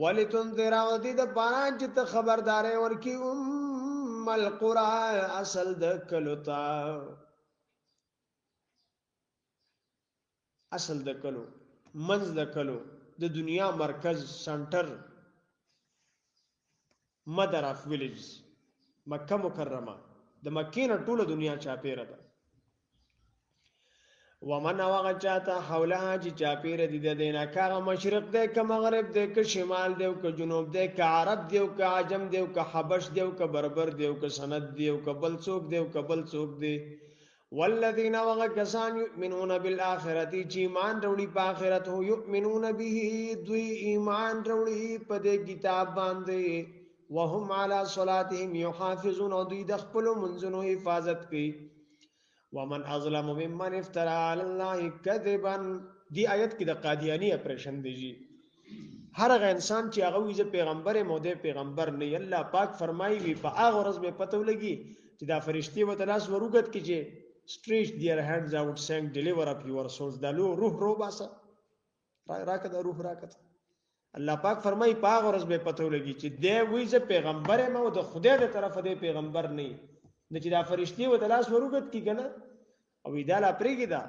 ولتنذر او د باران چې ته خبردارې ورکی القرى اصل د کلوتا اصل د کلو منځ د کلو د دنیا مرکز سنټر مدر اف ویلیجز مکه مکرمه د مکې نه ټوله دنیا چاپیره ده ومن واغ چاته حولها چې چاپیره دي د دینه کاغه مشرق ده که مغرب ده که شمال ده که جنوب ده که عرب ده که عجم ده که حبش ده که بربر ده که سند ده که بل څوک ده که بل څوک ده والذین واغ کسان یؤمنون بالآخرة چې ایمان وروړي په آخرت هو یؤمنون به دوی ایمان وروړي په دې کتاب باندې وهم على صلاتهم يحافظون او دوی د خپل منځونو حفاظت کوي ومن اظلم ممن افترى على الله كذبا دی آیت کې د قادیانی اپریشن دی جی هر هغه انسان چې هغه ویځه پیغمبر موده پیغمبر نه الله پاک فرمایي وي په هغه ورځ به پته ولګي چې دا فرشتي وته لاس وروګت کې چې stretch their hands out saying deliver up your souls دلو روح رو باسه راکده روح راکده الله پاک فرمای پاغ ورځ به پته ولګي چې دی ویځه پیغمبر ما د خدای د طرفه دی پیغمبر نه نه چې دا فرشتي و د لاس وروګت کی کنه او دا لا پریګی دا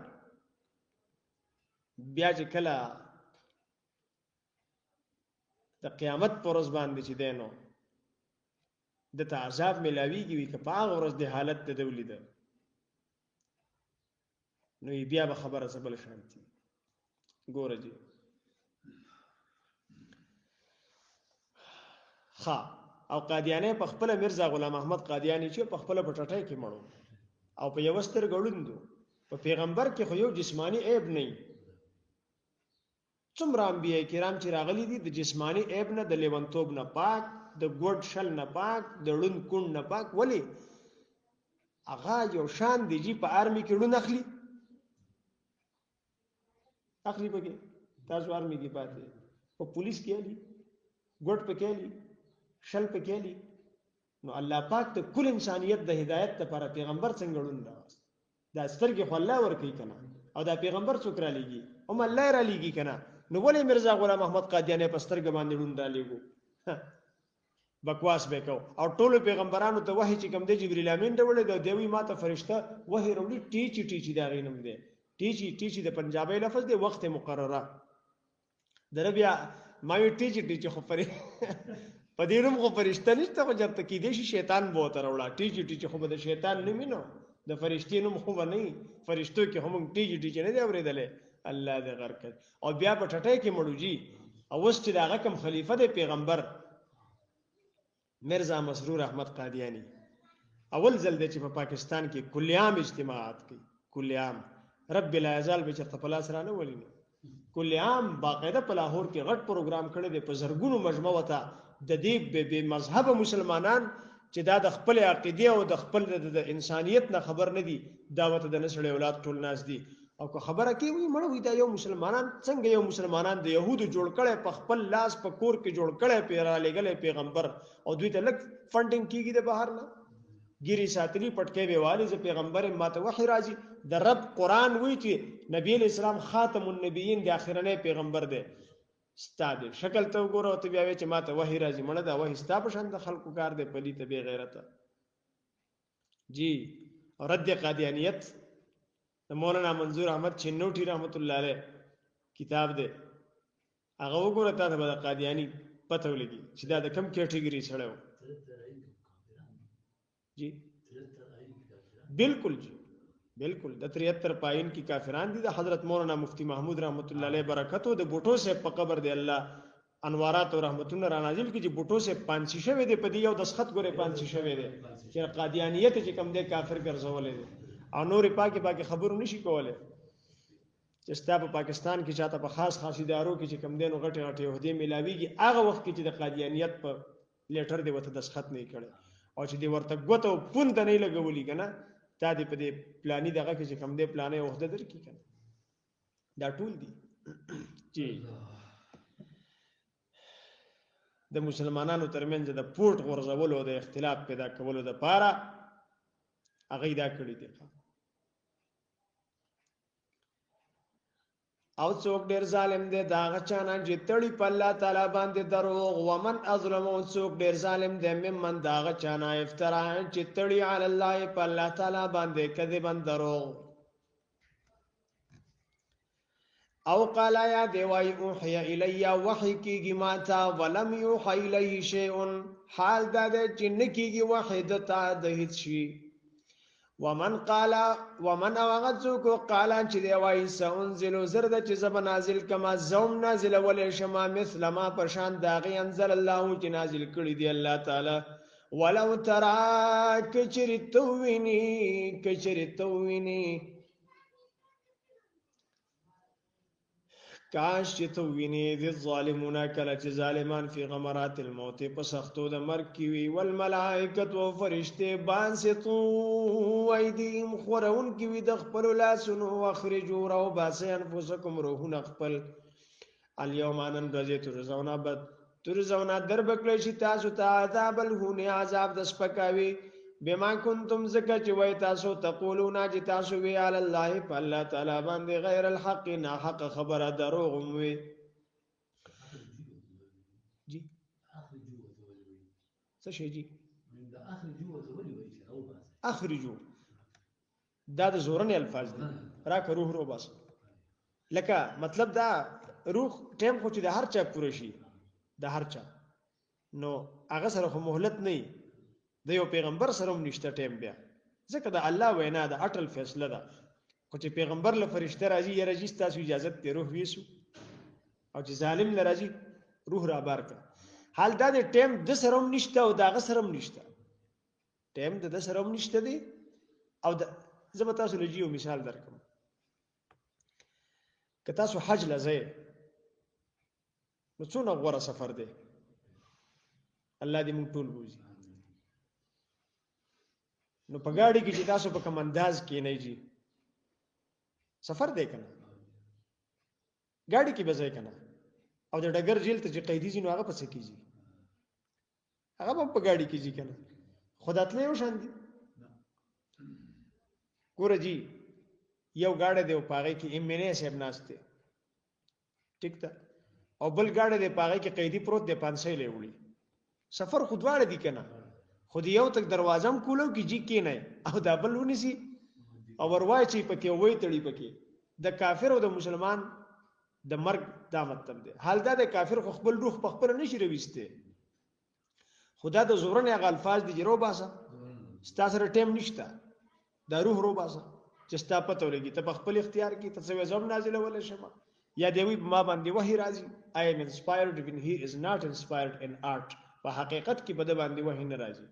بیا چې کله د قیامت پر ورځ باندې چې دینو د ته عذاب ملاویږي وي که پاغ ورځ د حالت ته دولید نو بیا به خبره سبل شانتی ګوره جی خا او قادیانی په خپل مرزا غلام احمد قادیانی چې په خپل پټټای کې مړو او په یو ستر غړوندو په پیغمبر کې خو یو جسمانی عیب نه څومره انبیاء کرام چې راغلي دي د جسمانی عیب نه د لیونتوب نه پاک د ګډ شل نه پاک د لون کون نه پاک ولی هغه یو شان دی چې په آرمي کې لون اخلي بګي تاسو آرمي کې پاتې او پولیس کې علي ګډ په کې علي شل په کې علي نو الله پاک ته کل انسانیت د هدایت لپاره پیغمبر څنګه لون راوست دا سترګې خو الله ورکوي کنه او دا پیغمبر څوک را لېږي هم الله را لېږي کنه نو ولې مرزا غلام احمد قادیانی په سترګې باندې لون را لېږو بکواس به کو او ټولو پیغمبرانو ته وحی چې کوم دی جبرئیل امین راوړی دی دوی ماته فرشته وحی راوړي ټیچی دا غینم دی ټیچی د پنجابی لفظ دی وخت مقرره دربیا ما یو ټیچی خو پرې په دې روم خو فرشته نشته خو چرته کې دی شیطان به وته راوړه ټیچی خو به د شیطان نه مینو د فرشتي نوم خو نه فرشتو کې هم ټیچی نه دی اورېدلې الله دې غرق او بیا په ټټای کې مړو جی او اوس چې داغه کوم خلیفہ دی پیغمبر مرزا مسرور احمد قادیانی اول ځل دی چې په پاکستان کې کلیام اجتماعات کوي کلیام رب لا یزال به چرته په لاس رانه ولینو کلیام باقاعده په لاهور کې غټ پروګرام کړی دی په زرګونو مجمع وته د دې به مذهب مسلمانان چې دا د خپل عقیده او د خپل د انسانیت نه خبر نه دي دعوت د نسل اولاد ټول ناس دي او که خبره کوي مړ وي دا یو مسلمانان څنګه یو مسلمانان د يهودو جوړ کړي په خپل لاس په کور کې جوړ کړي پیرا لګلې پیغمبر او دوی ته لک فندینګ کیږي د بهر نه ګيري ساتري پټکي به والي ز پیغمبر ماته وحي راځي د رب قران وی چې نبی اسلام خاتم النبیین د اخرنه پیغمبر دی استاد شکل ته وګوره ته بیا چې ماته وحي راځي مړه دا وحي ستا په شان د خلکو کار دی پلی ته بے غیرت جی رد قادیانیت مولانا منظور احمد چنوټی رحمت الله علیه کتاب دی هغه وګوره ته د قادیانی پته ولګي چې دا د کم کیټګری سره و جی بالکل جی بالکل د 73 پاین کی کافران دي د حضرت مولانا مفتی محمود رحمت الله علیه برکتو د بوټو سے په قبر دی الله انوارات او رحمتونه را نازل کی چې بوټو سے پانسی شوی دی په دی یو د خط ګوره پانسی شوی دی چې قادیانیت چې کم دی کافر ګرځولې دی او نور پاکي خبرو نشي کوله چې ستا په پاکستان کې چاته په خاص ادارو کې چې کم دینو غټه يهودي ملاويږي هغه وخت کې چې د قادیانیت په لیټر دی وته دسخط نه کړي او چې دی ورته غوته پوند نه لګولې کنه تا دې په دې پلاني دغه کې چې کم دی پلانې وحده در کې کنه دا ټول دي چې د مسلمانانو ترمنځ د پورت غرزولو او د اختلاف پیدا کولو د پاره هغه دا کړی دی او څوک ډیر ظالم دی دا غچانا چې تړي په الله تعالی باندې دروغ ومن اظلم او څوک ډیر ظالم دی ممن دا غچانا افترا چې تړي علی الله په الله تعالی باندې کذبا دروغ او قال یا دی وای اوحی الی وحی کیږي ماته ولم یوحی الی شیء حال دا چې نکیږي وحی د تا د هیڅ شي ومن قال ومن اوغذوک قال چې دی وای سانزل زرد چې زب نازل کما زوم نازل ول شما مثل ما پرشان داغي انزل الله چې نازل کړی دی الله تعالی ولو ترى کچریتوینی کاش چې تو ویني د ظالمون کله چې ظالمان فی غمرات الموت په سختو د مرګ کې وی والملائکه او فرشته باسطو ایدیم خورون کې وی د خپل لاسونو اخرجوا رو باس انفسکم روحون خپل اليوم انن رضی ترزونا دربکل شي تاسو ته عذاب الهون عذاب د سپکاوي بما کنتم زکه چې وای تاسو تقولون چې تاسو وی علی الله فالله تعالی باندې غیر الحق نه حق خبره دروغ وي جی څه شي جی اخرجو دا د زورن الفاظ دي راکه روح رو بس لکه مطلب دا روح ټیم خو چې د هر چا پوره شي د هر چا نو هغه سره خو مهلت نه د یو پیغمبر سره هم نشته ټیم بیا ځکه د الله وینا د اټل فیصله ده خو چې پیغمبر له فرشته راځي یا راځي تاسو اجازه ته روح ویسو او چې ظالم نه راځي روح را بار کړ حال دا د ټیم د سره هم نشته او داغه سره هم نشته ټیم د سره هم نشته دی او زه به تاسو لږ یو مثال درکم که تاسو حج لځئ نو څونه غوره سفر دی الله دې موږ ټول بوزي نو په ګاډي کې چې تاسو په کوم انداز کې نه جی سفر دی کنه ګاډي کې به ځای کنه او د ډګر جیل ته چې قیدی زینو هغه پسې کیږي هغه په ګاډي کې ځي کنه خداتله یو شان دي ګوره جی یو ګاډي دی او پاغه کې امنه صاحب ناشته ټیک ده او بل ګاډي دی پاغه کې قیدی پروت دی 500 لوړي سفر خودواړه دي کنه خود یو تک دروازم کولو کی جی کې نه او دا بل ونیسی او وروای چې پکې وای تړي پکې د کافر او د مسلمان د مرګ دا مطلب دی حال دا د کافر خو خپل روح په خپل نشي رويسته خدا د زورن هغه الفاظ دي جرو باسه ستاسو سره ټیم نشته دا روح رو باسه چې ستا پته ولګي ته په خپل اختیار کې ته څه زوم نازله ول شمه یا دی وی ما باندې وحی راځي I am inspired when he is not inspired in art په حقیقت کې بده باندې وحی نه راځي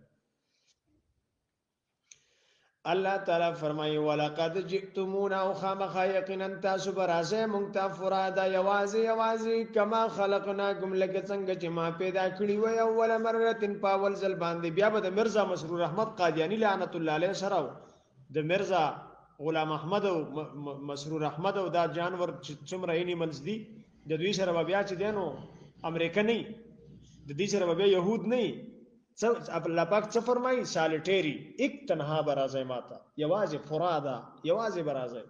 الله تعالی فرمایي ولقد جئتمونا او خامخا یقینا تاسو برازه مونږ ته فرادا یوازې کما خلقناکم لکه څنګه چې ما پیدا کړی و اول مرتين پاول ځل باندې بیا به د مرزا مسرور احمد قادیانی لعنت الله علیه سره د مرزا غلام احمد او مسرور احمد او دا جانور څومره یې منځ دي د دوی سره بیا چې دینو امریکا نه د دې سره بیا يهود نه الله پاک څه فرمایي سالټيري ایک تنها برازه ماتا یوازې فرادا یوازې برازه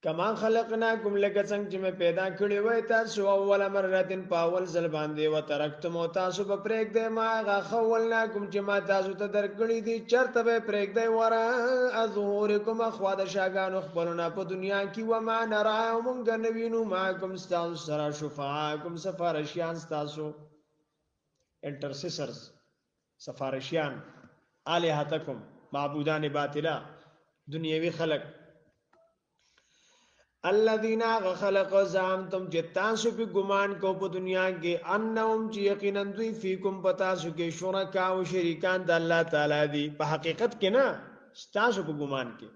کما خلقناکم لکه څنګه چې مې پیدا کړی وای تاسو اول مرتين پاول ځل باندې و ترکتم تاسو په پرېګ دې ما غا خولناکم چې ما تاسو ته درکړی دي چرته به پرېګ دې ورا ظهورکم اخوا د شاګانو خپلونه په دنیا کې و ما نرا مونږ نوینو ماکم تاسو سره شفاعکم سفارشیان تاسو انټرسیسرز سفارشیان الہتکم معبودان باطلا دنیوي خلق الذين خلقوا زعمتم جتاسو په ګمان کو په دنیا کې انهم چې یقینا دوی فیکم پتاسو کې شرکا او شریکان د الله تعالی دي په حقیقت کې نه تاسو په ګمان کې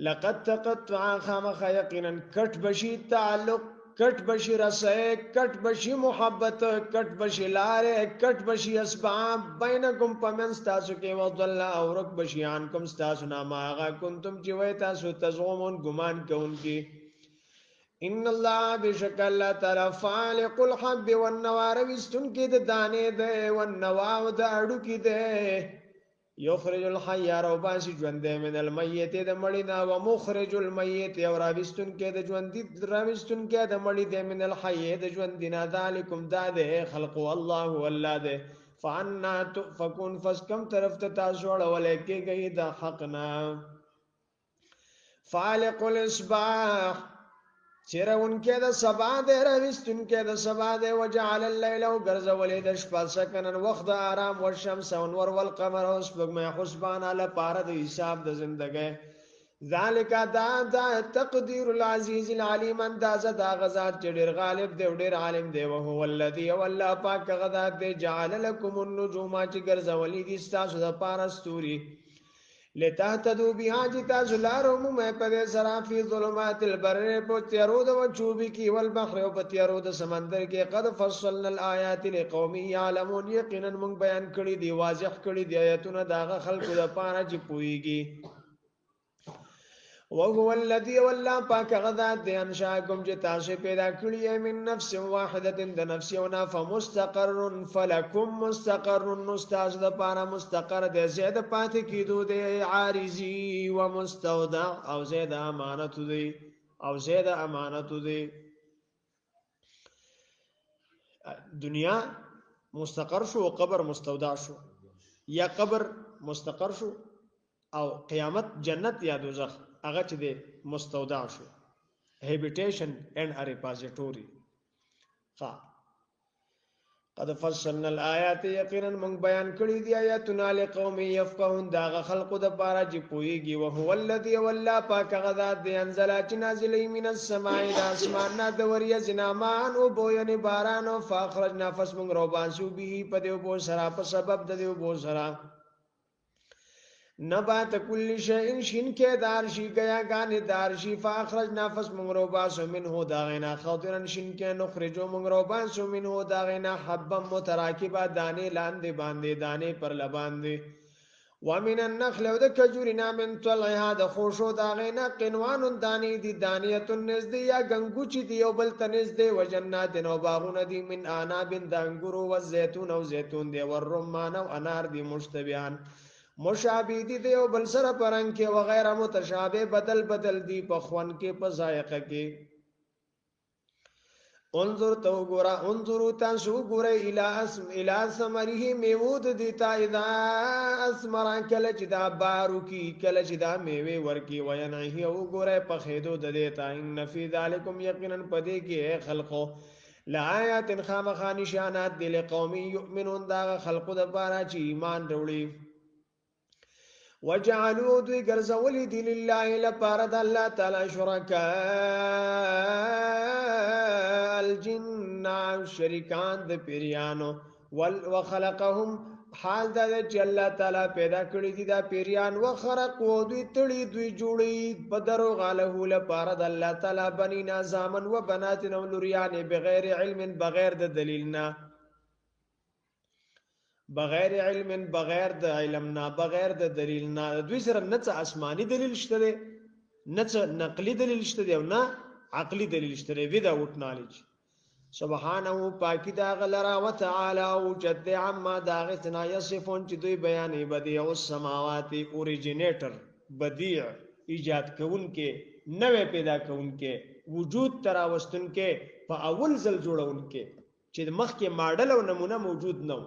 لقد تقطع خامخ یقینا کټ بشي تعلق کټ بشي رسه کټ بشي محبت کټ بشي لارې کټ بشي اسباب بینکم پمن تاسو کې وضل او رک بشیان کوم تاسو نامه هغه کنتم چې وای تاسو تزغمون ګمان کوونکی ان الله بشک الله تعالی فالق الحب والنوار وستون کې د دانې ده والنوا او د اډو کې ده یخرج الحی او باسی ژوند من المیت د مړی نه او مخرج المیت او راوستون کې د ژوند راوستون کې د مړی د من الحی د ژوند نه ذالکم داده خلق الله والله ده فانا تفكون فسکم طرف ته تاسو ولې کې گئی د حقنا فالق الاصباح چیرون کې د سبا د راوستون کې د سبا د وجعل الليل او غرزولې د شپه سکنن وخت آرام او شمس او نور والقمر او سپوږمۍ حسبان علی پاره د حساب د زندګۍ ذالک دا تقدیر العزیز العلیم اندازه دا غزا چې ډیر غالب دی ډیر عالم دی او هو الذی والله پاک غدا دی جعل لكم النجوم چې غرزولې دي تاسو د پاره ستوري لتهتدوا بها جتا زلارم میں پدے سرا فی ظلمات البر پتیرود و چوبی کی والبحر و پتیرود سمندر کے قد فصلنا الآیات لقوم یعلمون یقینا من بیان کړي دی واضح کړي دی آیاتونه داغه خلق د پاره چې پويږي وهو الذي والله پاک غذا دې انشاءکم چې تاسو پیدا کړی من نفس واحده د نفس یو نه فمستقر فلکم مستقر استاذ د پاره مستقر دې زید پاتې کیدو دې عارضی و مستودع او زید امانت دې دنیا مستقر شو او قبر مستودع شو یا قبر مستقر شو او قیامت جنت یا دوزخ هغه چې د مستودع شو هیبیټیشن اینڈ ا ریپازیټوري قد فصلنا الآیات یقینا من بیان کړی دی آیاتنا لقوم یفقهون داغه خلق د پاره چې پويږي او هو الذی والله پاک غذا دی انزل چې نازلې من السماء د اسمان نه د وریا جنامان او بوین باران او فاخرجنا فسمن روبان شو به په دیو بو سرا په سبب د دیو بو سرا نبات کل شیء شین کې دارشی گیا گان دارشی فاخرجنا فسمغروباس منه داغنا خاطرن شین کې نخرجو مغروباس منه داغنا حبا متراکبا دانه لاندې باندې دانه پر لباندې ومن النخل وذكجرنا من طلعها د خوشو داغنا قنوان دانی دی دانیت النزد یا گنگوچ دی او بل تنزد وجنات و باغون دی من اناب دانګرو و زيتون او زيتون دی ور رمان او انار دی مشتبهان مشابه دي او بل سره پرنګ کې وغیرہ متشابه بدل دي په خوان کې په ذائقه کې انظروا تاسو ګورئ الى ثمره میوه دي تا اذا اسمر کله چې دا بارو کې کله چې دا میوه ورکی وینه او ګورئ په خېدو د دې تا ان فی ذالکم یقینا پدې کې خلقو لآیات خامخ نشانات دي لقوم یؤمنون دا خلقو د بارا چې ایمان وروړي وجعلوا دوی ګرځولي دي لله لپاره د الله تعالی شرکاء الجن شریکان د پیریانو وخلقهم حال دا چې الله تعالی پیدا کړی دي دا پیریان وخرق و دوی تړي دوی جوړي بدرو غاله لپاره د الله تعالی بنینا زامن و بنات نو لریان بغیر علم بغیر د دلیلنا بغیر علم بغیر د علمنا بغیر د دلیلنا دوی سره نه څه آسماني دلیل شته نه څه نقلي دلیل شته او نه عقلي دلیل شته without knowledge سبحانه پاکی دا غلرا وتعالى وجد عما داغتنا يصفون چې دوی بیانې بدیع السماوات اوریجینیټر بدیع ایجاد کون کې نوې پیدا کون کې وجود تراوستون کې په اول ځل جوړون کې چې مخکې ماډل او نمونه موجود نه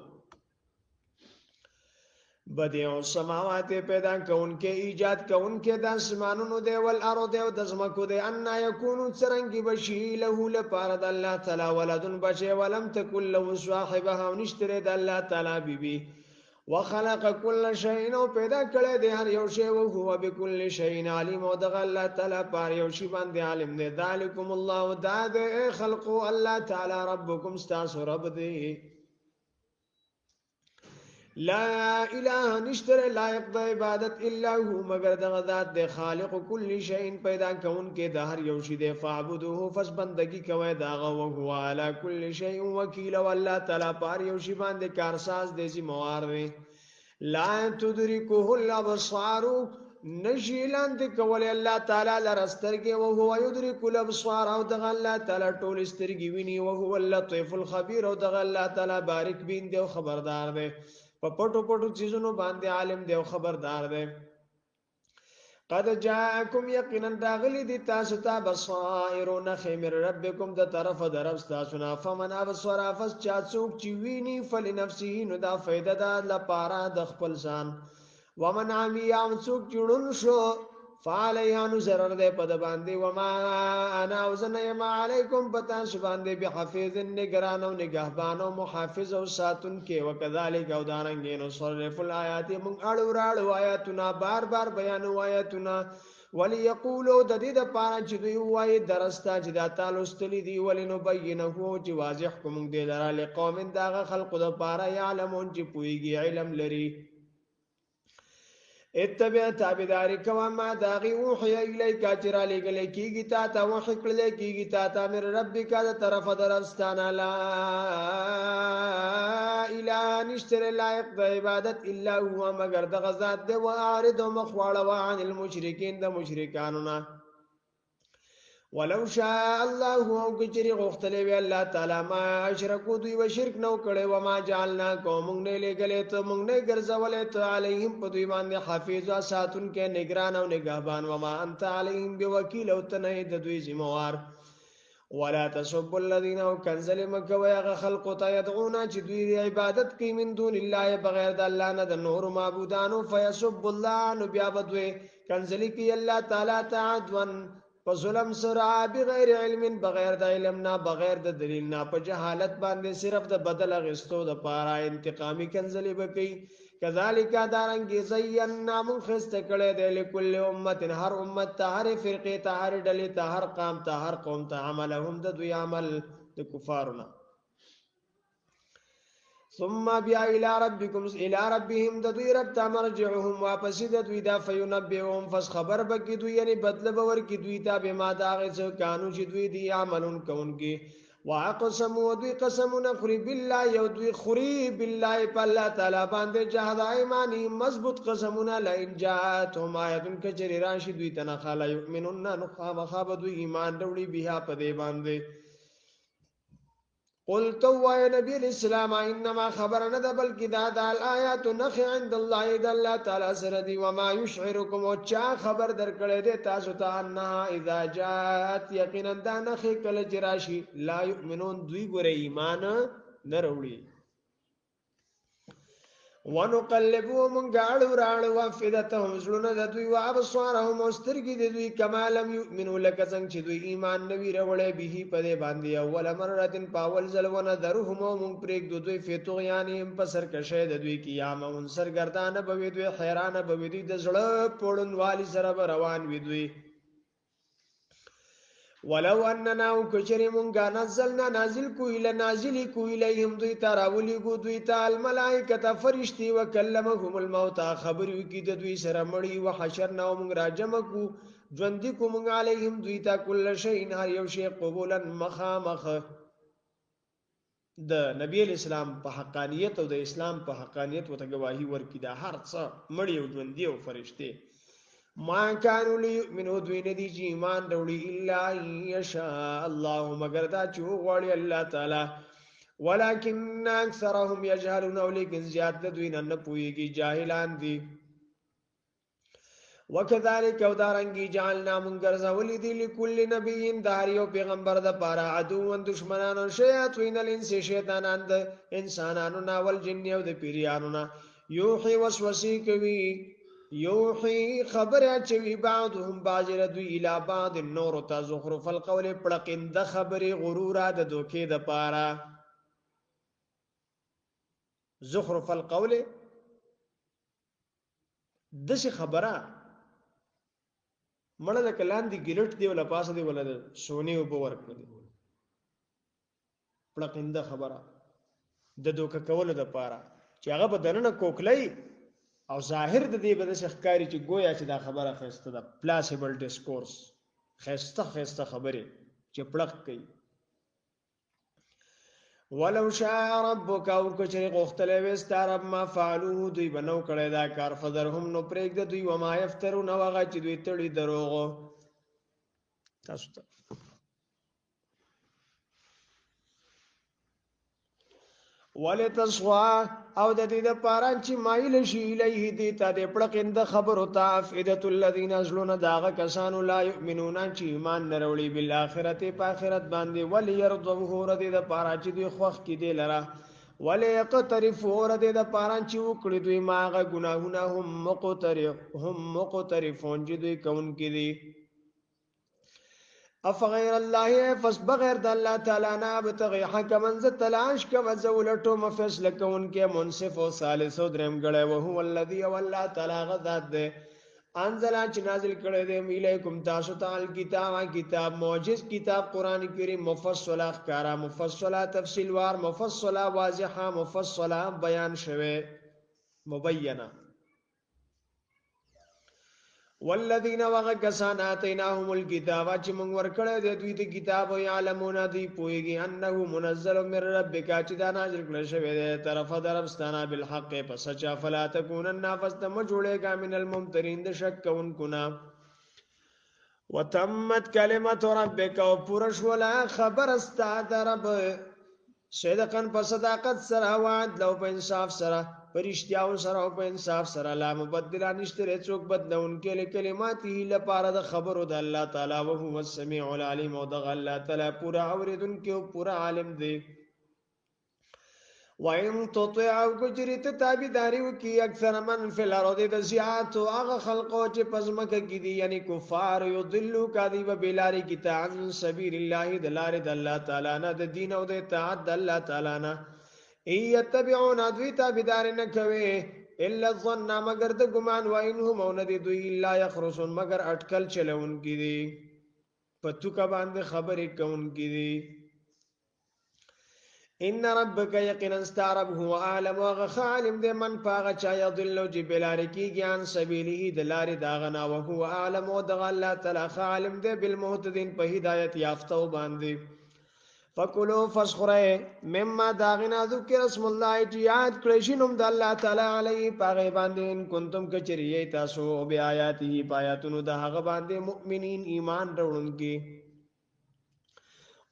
بدیع السماوات پیدا کون کې ایجاد کون کې د اسمانونو دی ول ارض او د زمکو دی ان یکونو څرنګي بشی له لپاره د الله تعالی ولدن بچي ولم تکل له صاحبها ونشتره د الله تعالی بیبي وخلق كل شيء او پیدا کړی دی هر یو شی او هو بكل شيء علیم او د الله تعالی پر یو شی باندې عالم دی ذالکم الله داد خلق الله تعالی ربکم استاسو رب دی لا اله نشتر لایق د عبادت الا هو مگر د ذات د خالق كل شيء پیدا کون کې د هر یو شی د فعبدوه فس بندگی کوي دا او هو على كل شيء وکیل والله تعالی پر یو شی باندې کارساز د ذمہوار دی لا تدركه الابصار نشیلان د کول الله تعالی لرسترګي او هو يدرك الابصار او د الله تعالی ټول سترګي ویني او هو اللطيف الخبير او د الله تعالی بارک بین دی او خبردار دی په پټو پټو چیزونو باندې عالم دی او خبردار دی قد جاءكم يقينا داغلی دی تاسو ته بصائر نخمر ربكم د طرف درب تاسو نه فمن ابصر فس چا څوک چې ویني فلنفسه نو دا فائدہ ده لپاره د خپل ځان ومن عمي ام څوک جوړون شو فعليانو zarar ده پد باندې وما انا وزن ما عليكم پتا سبحانه بحفيظ نگران او نگهبان او محافظ او ساتون کې وکذالک او دارنګ نو صرف الایات من اړو راړو آیاتنا بار بار بیان آیاتنا وليقولوا د دې د پاره چې دوی وایي درستا چې دا تعالی استلی دی ولنو بینه چې واضح کوم دې لرا لقوم داغه خلق د پاره يعلمون چې پويږي علم لري اتبع تابعداري کوا ما داغي وحي الیک اجر علی گلی کیږي تا ته وحي کړل کیږي تا ته مر ربک د طرف درستانه لا اله نشتر لایق د عبادت الا هو مگر د غزاد دی و اعرض مخواړه عن المشرکین د مشرکانو نه ولو شاء الله او کچری غختلی وی الله تعالی ما اشرکو دوی و شرک نو کړي و ما جعلنا قوم نه لګلې ته مونږ نه ګرځولې ته علیهم په دوی باندې حافظ ساتون کې نگران او نگهبان و ما انت علیهم بوکیل او ته نه د دوی ذمہوار ولا تسب الذين كنزل مكوا خلق يدعون چې دوی عبادت کوي من دون الله بغیر د الله نه د نور معبودانو فيسب الله نو بیا بدوي کنزل کی الله تعالی تعدون فظلم سرا بغیر علم بغیر د علمنا بغیر د دلیلنا په جهالت باندې صرف د بدل غستو د پاره انتقامی کنزلی بکی کذالک دارنګ زینا من خست کړه د لكل امه هر امت ته هر فرقه ته هر ډلې ته هر قوم ته هر قوم ته عملهم د دوی عمل د کفارنا ثم بیا الى ربهم د دوی رب ته مرجعهم واپس د دوی دا فینبئهم فس خبر بکی دوی یعنی بدل باور کی دوی ته به ما داغه څه قانون چې دوی دی عملون کوونکی واقسموا دوی قسمونه خری بالله یو دوی خری بالله په الله تعالی باندې جهاد ایمانی مضبوط قسمونه لئن جاءتهم آیه کجری راشي دوی تنه خلا یؤمنون نو خاب دوی ایمان وروړي بها په دی باندې قلت يا نبي الاسلام انما خبرنا ده بلکې دا د آیات نخ عند الله د الله تعالی سره دی وما يشعركم او چا خبر درکړې ده تاسو ته ان اذا جاءت یقینا دا نخ کله جراشي لا يؤمنون دوی ګره ایمان نه وروړي ونقلبو من غاړو راړو افئدتهم زلون د دوی او ابصارهم واسترګي د دوی کما لم يؤمنوا لك څنګه چې دوی ایمان نوی راوړې به په دې باندې اول مرتين پاول زلونه درهم من پرېګ دوی فتوغیانهم په سرکشه د دوی قیامون سرګردانه بوي دوی حیرانه بوي دوی د زړه پړون والی سره روان وي دوی ولو اننا وكجرمونغا نزلنا نازل کو الى نازل کو اليهم دوی تراولی کو دوی تعال ملائکه فرشتي وکلمهم الموت خبر کی د دوی سره مړی وحشرنا ومن راجم کو ژوند کو مونږ علیهم دوی تا کل شی هر یو شی قبولا مخامخ د نبی اسلام په حقانیت او د اسلام په حقانیت وته گواہی ورکړي دا هر څه مړی او ژوند او فرشتي ما كانوا ليؤمنوا دوی ندی چې ایمان وروړي الا يشاء الله مگر دا چې وغواړي الله تعالی ولكن اکثرهم يجهلون ولكن زیات دوی نه پوهیږي جاهلان دي وكذلك ودارنګي جعلنا منغرزول دي لكل نبي دار یو پیغمبر د پاره عدو دشمنانو شیاطین الانس شیطانان د انسانانو ناول جن او د پیریانو نا یوحي وسوسه کوي یوحي خبر اچوي بعضهم باجر دوی الى بعض النور تزخرف القول پړقند خبر غرور د دوکې د پاره زخرف القول دغه خبره مړه د کلان دی ګلټ دی ولا پاسه دی ولا سونی او باور کړی پړقند خبره د دوکه کول د پاره چې هغه بدنه کوکلای او ظاهر د دې بده شخکاری چې گویا چې دا خبره خسته ده پلاسیبل ډیسکورس خسته خبره چې پړق کوي ولو شاء ربك او کچری غختلې وستار ما فعلوه دوی بنو کړه دا کار فذرهم نو پرېګ د دوی و ما یفترون وغه چې دوی تړي دروغ تاسو ته ولتصوا او د دې د پاران چې مایل شي الیه دې ته د پړقند خبر او تافیدت الذين ازلون داغه کسانو لا یؤمنون چې ایمان نه وروړي بالآخرت په آخرت باندې وليرضوه ور دې د پارا چې دوی خوخ کې دې لرا وليقترف ور دې د پاران چې وکړي دوی ماغه ګناهونه هم مقترفون چې دوی کون کې دي افغیر الله فس بغیر د الله تعالی نه ابتغي حکما ز تلاش کما زولټو مفصل کون کې منصف او ثالث او درم غړې او هو الذي والله تعالی غذات ده انزل چې نازل کړي دې الیکم تاسو ته کتاب معجز کتاب قران کریم مفصل اخکارا مفصله تفصیل وار مفصله واضحه مفصله بیان شوه مبینه والذین وغکسان آتیناهم الکتاب چې موږ ورکړی دی دوی ته کتاب او علمون دی پویږي انه منزل من ربک چې دا نازل کړی شوی دی طرف دربستانه بالحق پس چا فلا تکونن فاستم جوړېګا من الممترین د شک کوونکو نا وتمت کلمت ربک او پرش ولا خبر استاد رب صدقن په صداقت سره وعد لو په انصاف سره پرشتیاو سره او په انصاف سره لا مبدل نشته څوک بدلون کې کلماته لپاره د خبرو د الله تعالی او هو السميع العليم او د الله تعالی پورا اوریدونکو پورا عالم دی وَإِن تُطِعْ كُجْرِتَ تابعداري وکي اکثر من فی الارض د زیات او هغه خلقو چې پزمکه کې دي یعنی کفار یضلوا کذب بلاری کتاب سبیل الله د لارې د الله تعالی نه د دین او د اطاعت د الله تعالی نه ایتبعون دوی تابعدار نه کوي الا الظن مگر د ګمان وانهم او ندی دوی الا يخرسون مگر اٹکل چلون کی دي پتو کا باندې خبرې کون کی دي ان ربک یقینا استعرب هو عالم وغ عالم د من پاغه چا یضل جبلار کی جان سبیله د لار داغنا او هو عالم او د الله تعالی عالم د بالمهتدین په هدایت یافتو باندې فکلوا فسخره مما داغنا ذکر اسم الله یاد کړشینم د الله تعالی علی پاغه باندې کنتم کچریه تاسو او بیااته پایاتونو د هغه باندې مؤمنین ایمان وروړونکي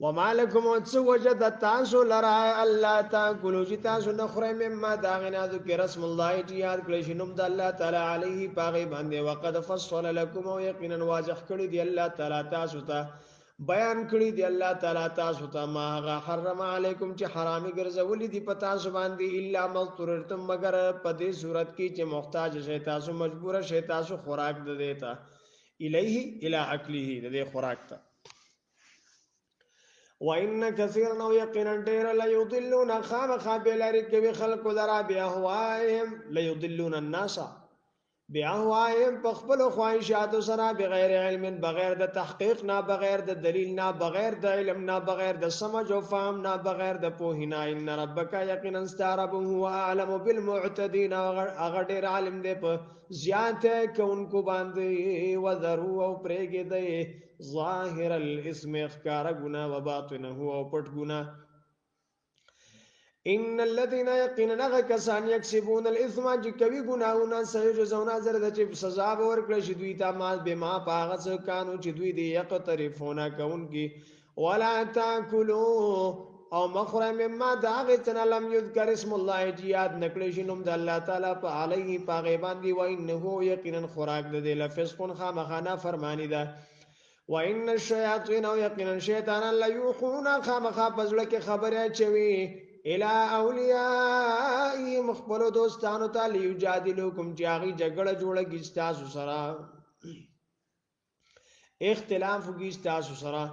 وما لكم وجد تاسو لرا الله تاکلوا تاسو نخره مما داغنا ذکر اسم الله یاد کړشینم د الله تعالی علی پاغه باندې وقد فصل لكم او یقینا واضح کړی دی الله تعالی تاسو ته بیان کړی دی الله تعالی تاسو ته ما هغه حرم علیکم چې حرامي ګرځولې دي په تاسو باندې الا مضطررتم مگر په دې صورت کې چې محتاج شئ تاسو مجبور شئ تاسو خوراک د دیتا الیه الی اکله د دې خوراک ته وان كثيرا او يقينا ډیر لا يضلون خامخ بلاری کوي خلق درا بیا هواهم لا يضلون الناس بیا هواهم په خپل خواهشات سره بغیر علم بغیر د تحقیق نه بغیر د دلیل نه بغیر د علم نه بغیر د سمج او فهم نه بغیر د پوهینا ان ربک یقینا استرب هو اعلم بالمعتدين اغه ډیر عالم دی په زیاته کوونکو باندې وذرو او پرېګې دی ظاهر الاسم اخکار گنا و باطنه او پټ گنا ان الذين يقيننا كسان يكسبون الاثم جكوي گناهونه سيجزون زرد چې سزا به ورکړي شي دوی ته ما بما پاغه کانو چې دوی دی یقترفونه کوونکی ولا تاكلوا او مخره مما داغتنا لم يذكر اسم الله جياد نکړي شي نوم د الله تعالی په علیه پاغه باندې و انه یقینا خوراک د لفظ خامخانه فرمانی ده وان الشياطين يقينا شيطانا لا يوحون خامخا پزړه کې خبره چوي الى اولیاء مخبل دوستانو ته لیجادلوکم جاغي جګړه جوړه کیستاسو سره اختلاف کیستاسو سره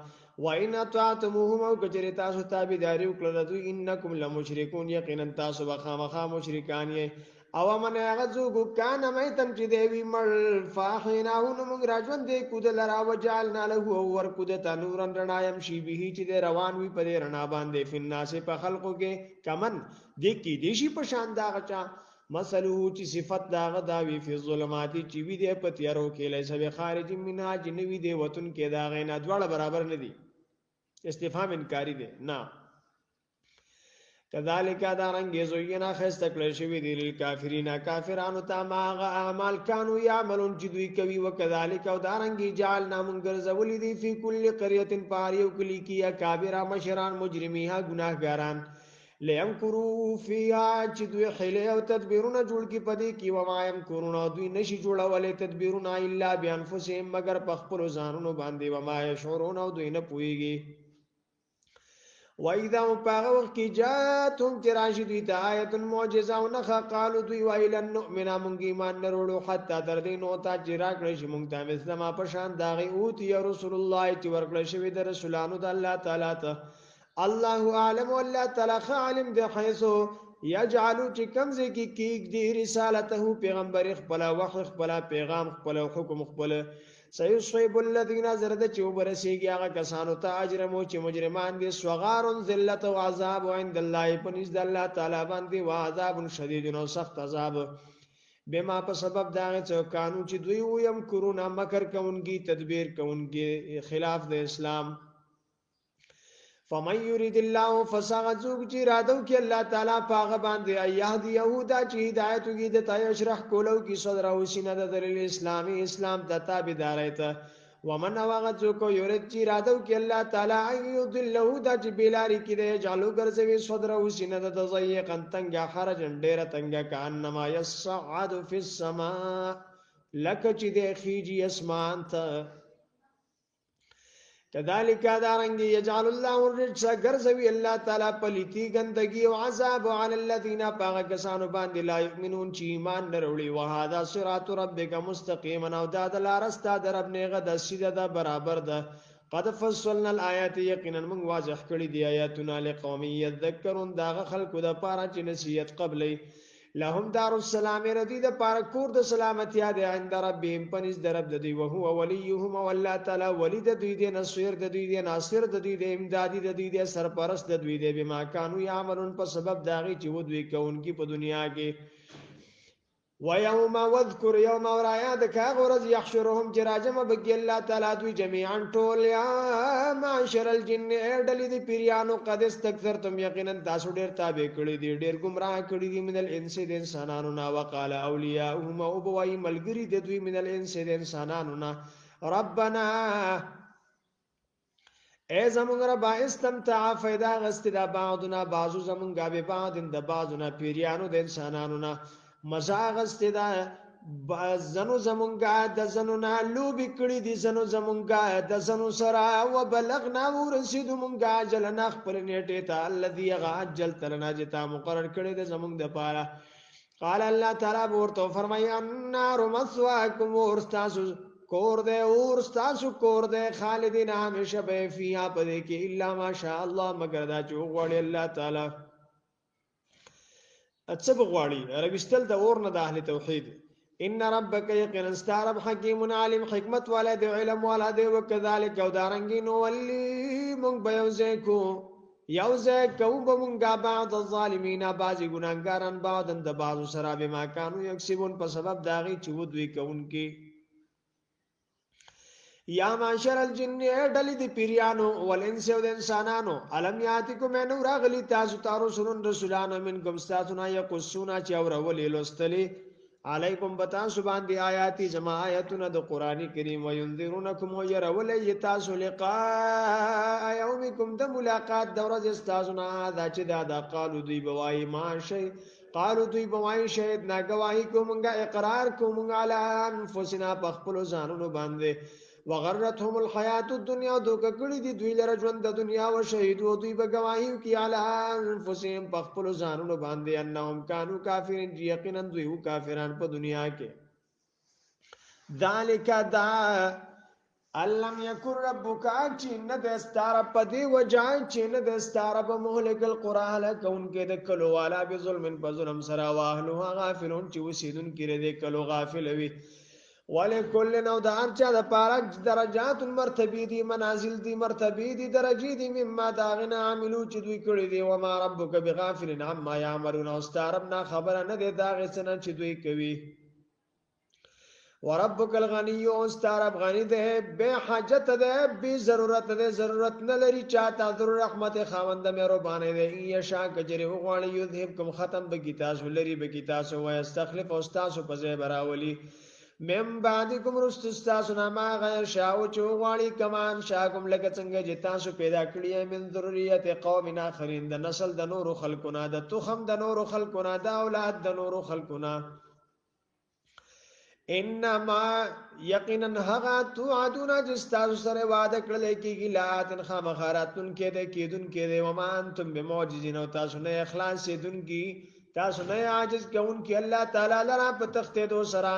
وان اطعتموهم او کجری تاسو تابعداري وکړه دوی انکم لمشرکون یقینا تاسو بخامخا مشرکان یې او من غزو کان میتن چې دی مل فاحناه موږ راځون دی کود لرا وجالنا له ور کود تنورن رنایم شی به چې روان وي په رڼا باندې فناس په خلقو کې کمن د کی دیشي په شان دا غچا مثلو چې صفت دا غدا وی فی الظلمات چې وی دی په تیارو کې لیسه به خارج منها جنوی دی وتن کې دا غینا دواړه برابر نه دي استفهام انکاری دی نه كذلك دارنګ زوینا خسته کړی شوی دی للکافرین کافرانو ته ما اعمال کانوا یعملون چې دوی کوي وکذالک او دارنګ جعلنا منګر زولی دی فی کل قريه پاریو کلی کیا کابرا مشران مجرمیها گناهګاران لیمکروا فیها چې دوی حیله او تدبیرونه جوړ کی پدې کی و ما یمکرون دوی نشي جوړولې تدبیرونه الا بانفسهم مگر په خپل ځانونو باندې و ما یشعرون او دوی نه پويږي وَإِذَا مُبَاغَ وَقْتِ جَاءَتْهُمْ تِرَاشِدُ آيَةٌ مُعْجِزَةٌ وَنَخَ قَالُوا دوی وَإِلَى نُؤْمِنَ مُنْ ایمان نَرُوړو حَتَّى تَرْدِينُ وَتَا جِرَا کړی شي مونږ ته مثل ما پشان داغي اوتی رسول الله چې ورکړی شوی د رسولانو د الله تعالی ته الله اعلم والله تعالی عالم د حيثو یجعلوا چې کمزې کې کیک دی رسالته پیغمبر خپل وحی خپل پیغام خپل حکم خپل سيصيب الذين زرد چې وبرسيږي هغه کسانو ته اجرمو چې مجرمان دي صغار ذلت او عذاب عند الله پنځ د الله تعالی باندې او عذاب شدید او سخت عذاب بما په سبب دا چې قانون چې دوی ويم کرونا مکر کوونکی تدبیر کوونکی خلاف د اسلام فمن يريد الله فسغزوك چې رادو کې الله تعالی پاغه باندې ايهد يهودا چې هدایت وکي د تای اشرح کولو کې صدر او سینه د اسلامي اسلام د تابعداري ته ومن واغزو کو يريد چې رادو کې الله تعالی ايذله د جبلاري کې د جالو ګرځوي صدر او سینه د ضيقن تنګ حرج ډېر تنګ کانما يصعد في السماء لک چې د خيجي اسمان ته كذلك دارنګ يجعل الله الرجس غرزوي الله تعالی پليتي گندگي او عذاب على الذين باغکسانو باندې لا يؤمنون چې ایمان نروړي وهذا صراط ربك مستقيما او دا د لارستا در رب نه غد سیده برابر ده قد فصلنا الايات يقينا من واضح کړي دي آیاتنا لقوم يذكرون دا خلق د پاره چې نصیحت قبلې لهم دار السلام ردی د پاره کور د سلامتی ده عند ربهم پنځ درب د دی او هو وليهم والله تعالی ولید دوی د نصير د دوی د ناصر د دوی د امدادي د دوی د سرپرست د دوی د بما كانوا يعملون په سبب داغي چې ودوی کوونکی په دنیا کې ويوم واذكر يوم ورايا د کاغورز يحشرهم جراجم بګي الله تعالی دوی جميعا ټول يا معاشر الجن اډلې د پیرانو قد استكثرتم یقینا تاسو ډیر تابع کړي دي ډیر گمراه کړي دي من الانس د انسانانو نا وقال اولياءهم او بوای ملګری د دوی من الانس د انسانانو نا ربنا ای زمونږ رب استمتع فیدا غست د بعضنا بعضو زمونږه به بعض د بعضنا پیرانو د انسانانو نا مزاغست دا زنو زمونږه د زنو نه لوبې کړي دي زنو زمونږه د زنو سره وبلغنا ورسېدو مونږه اجلنا خپل نیټې ته الذي هغه اجل تلنا چې تا مقرر کړی دی زمونږ دپاره قال الله تعالی به ورته وفرمایي النار مثواکم اور ستاسو کور دی اور ستاسو کور دی خالدین همیشه به فیها په دې کې الا ماشاء الله مگر دا چې وغواړي الله تعالی څه بغواړي ربستل د اور نه د اهل توحید ان ربک یقینا استعرب حکیم علیم حکمت والا دی علم والا دی وکذالک او دارنګین ولی مونږ به یوزه کو به مونږه بعض الظالمین بعضی ګناګاران بعضن د بعضو سره به ما کانو یکسبون په سبب داغي چې ودوی کوونکی یا معاشر الجن ډلې د پیریانو ولنس او د انسانانو علم یاتکم نو راغلی تاسو رسولون رسولانو منکم استاتنا یقصونا چې اور ولې لوستلی علیکم بتا سبحان دی آیاتی زما آیاتنا د قران کریم وینذرونکم ويرولای تاسو لقاء یومکم د ملاقات د ورځ استاسنا دا چې دا قالو دوی بوای ما شي قالو دوی بوای شهید نا گواہی کومګه اقرار کومګه علی انفسنا بخپل ځانونو باندې وغرتهم الحیات الدنیا دوک کړي دي دوی لره ژوند د دنیا او شهید او دوی به گواہی کوي علی انفسهم بخپل ځانونو باندې انهم کانوا کافرین یقینا دوی کافران په دنیا کې ذالک دا علم یکر ربک چین د استار پدی وجای چین د استار په مهلک القران کون کې د کلو والا به ظلم په ظلم سرا واهلها غافلون چې وسیدون کړي د کلو غافل وي ولکل نو د ارچا د پارک درجات مرتبه دي منازل دي مرتبه دي درجه دي مما داغنا عملو چې دوی کړي دي و ما ربک بغافل عما یعملون استربنا خبر نه دي داغه سن چې دوی کوي وربک الغنی استرب غنی ده به حاجت ده به ضرورت ده ضرورت نه لري چاته ضرور رحمت خوند مهربانه ده یشا کجری وغواړي یذهبکم ختم به کتاب لري به کتاب او استخلف استاد په ځای براولي مم بعدکم رستستاسو نما غیر شاو چوغواړي کمان شاکم لکه څنګه چې تاسو پیدا کړی من ذریه قوم اخرین د نسل د نور خلقنا د تخم د نور خلقنا د اولاد د نور خلقنا انما یقینا هغه توعدون جستاسو سره وعده کړل کېږي لاتن خامخاراتن کې د کېدون کې د ومان تم بمعجزین او تاسو نه اخلاص دن کی تاسو نه عاجز کون کې الله تعالی لرا په تخته دو سره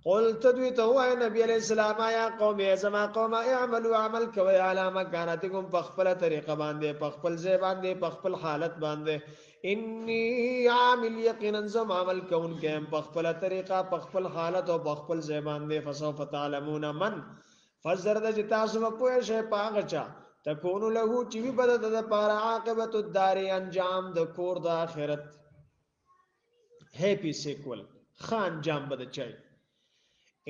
قلت دوی ته وای نبی علیہ السلام یا قوم زما قوم اعملوا عمل کوي علامه کانتکم پخپل طریقه باندې پخپل ځای باندې پخپل حالت باندې انی عامل یقینا زم عمل کون کې پخپل طریقه پخپل حالت او پخپل ځای باندې فسوف تعلمون من فزرد جتا سم پوه شي پاغچا تكون له چې وی بد د پاره عاقبت الدار انجام د کور د اخرت هپی سیکول خان جام بد چای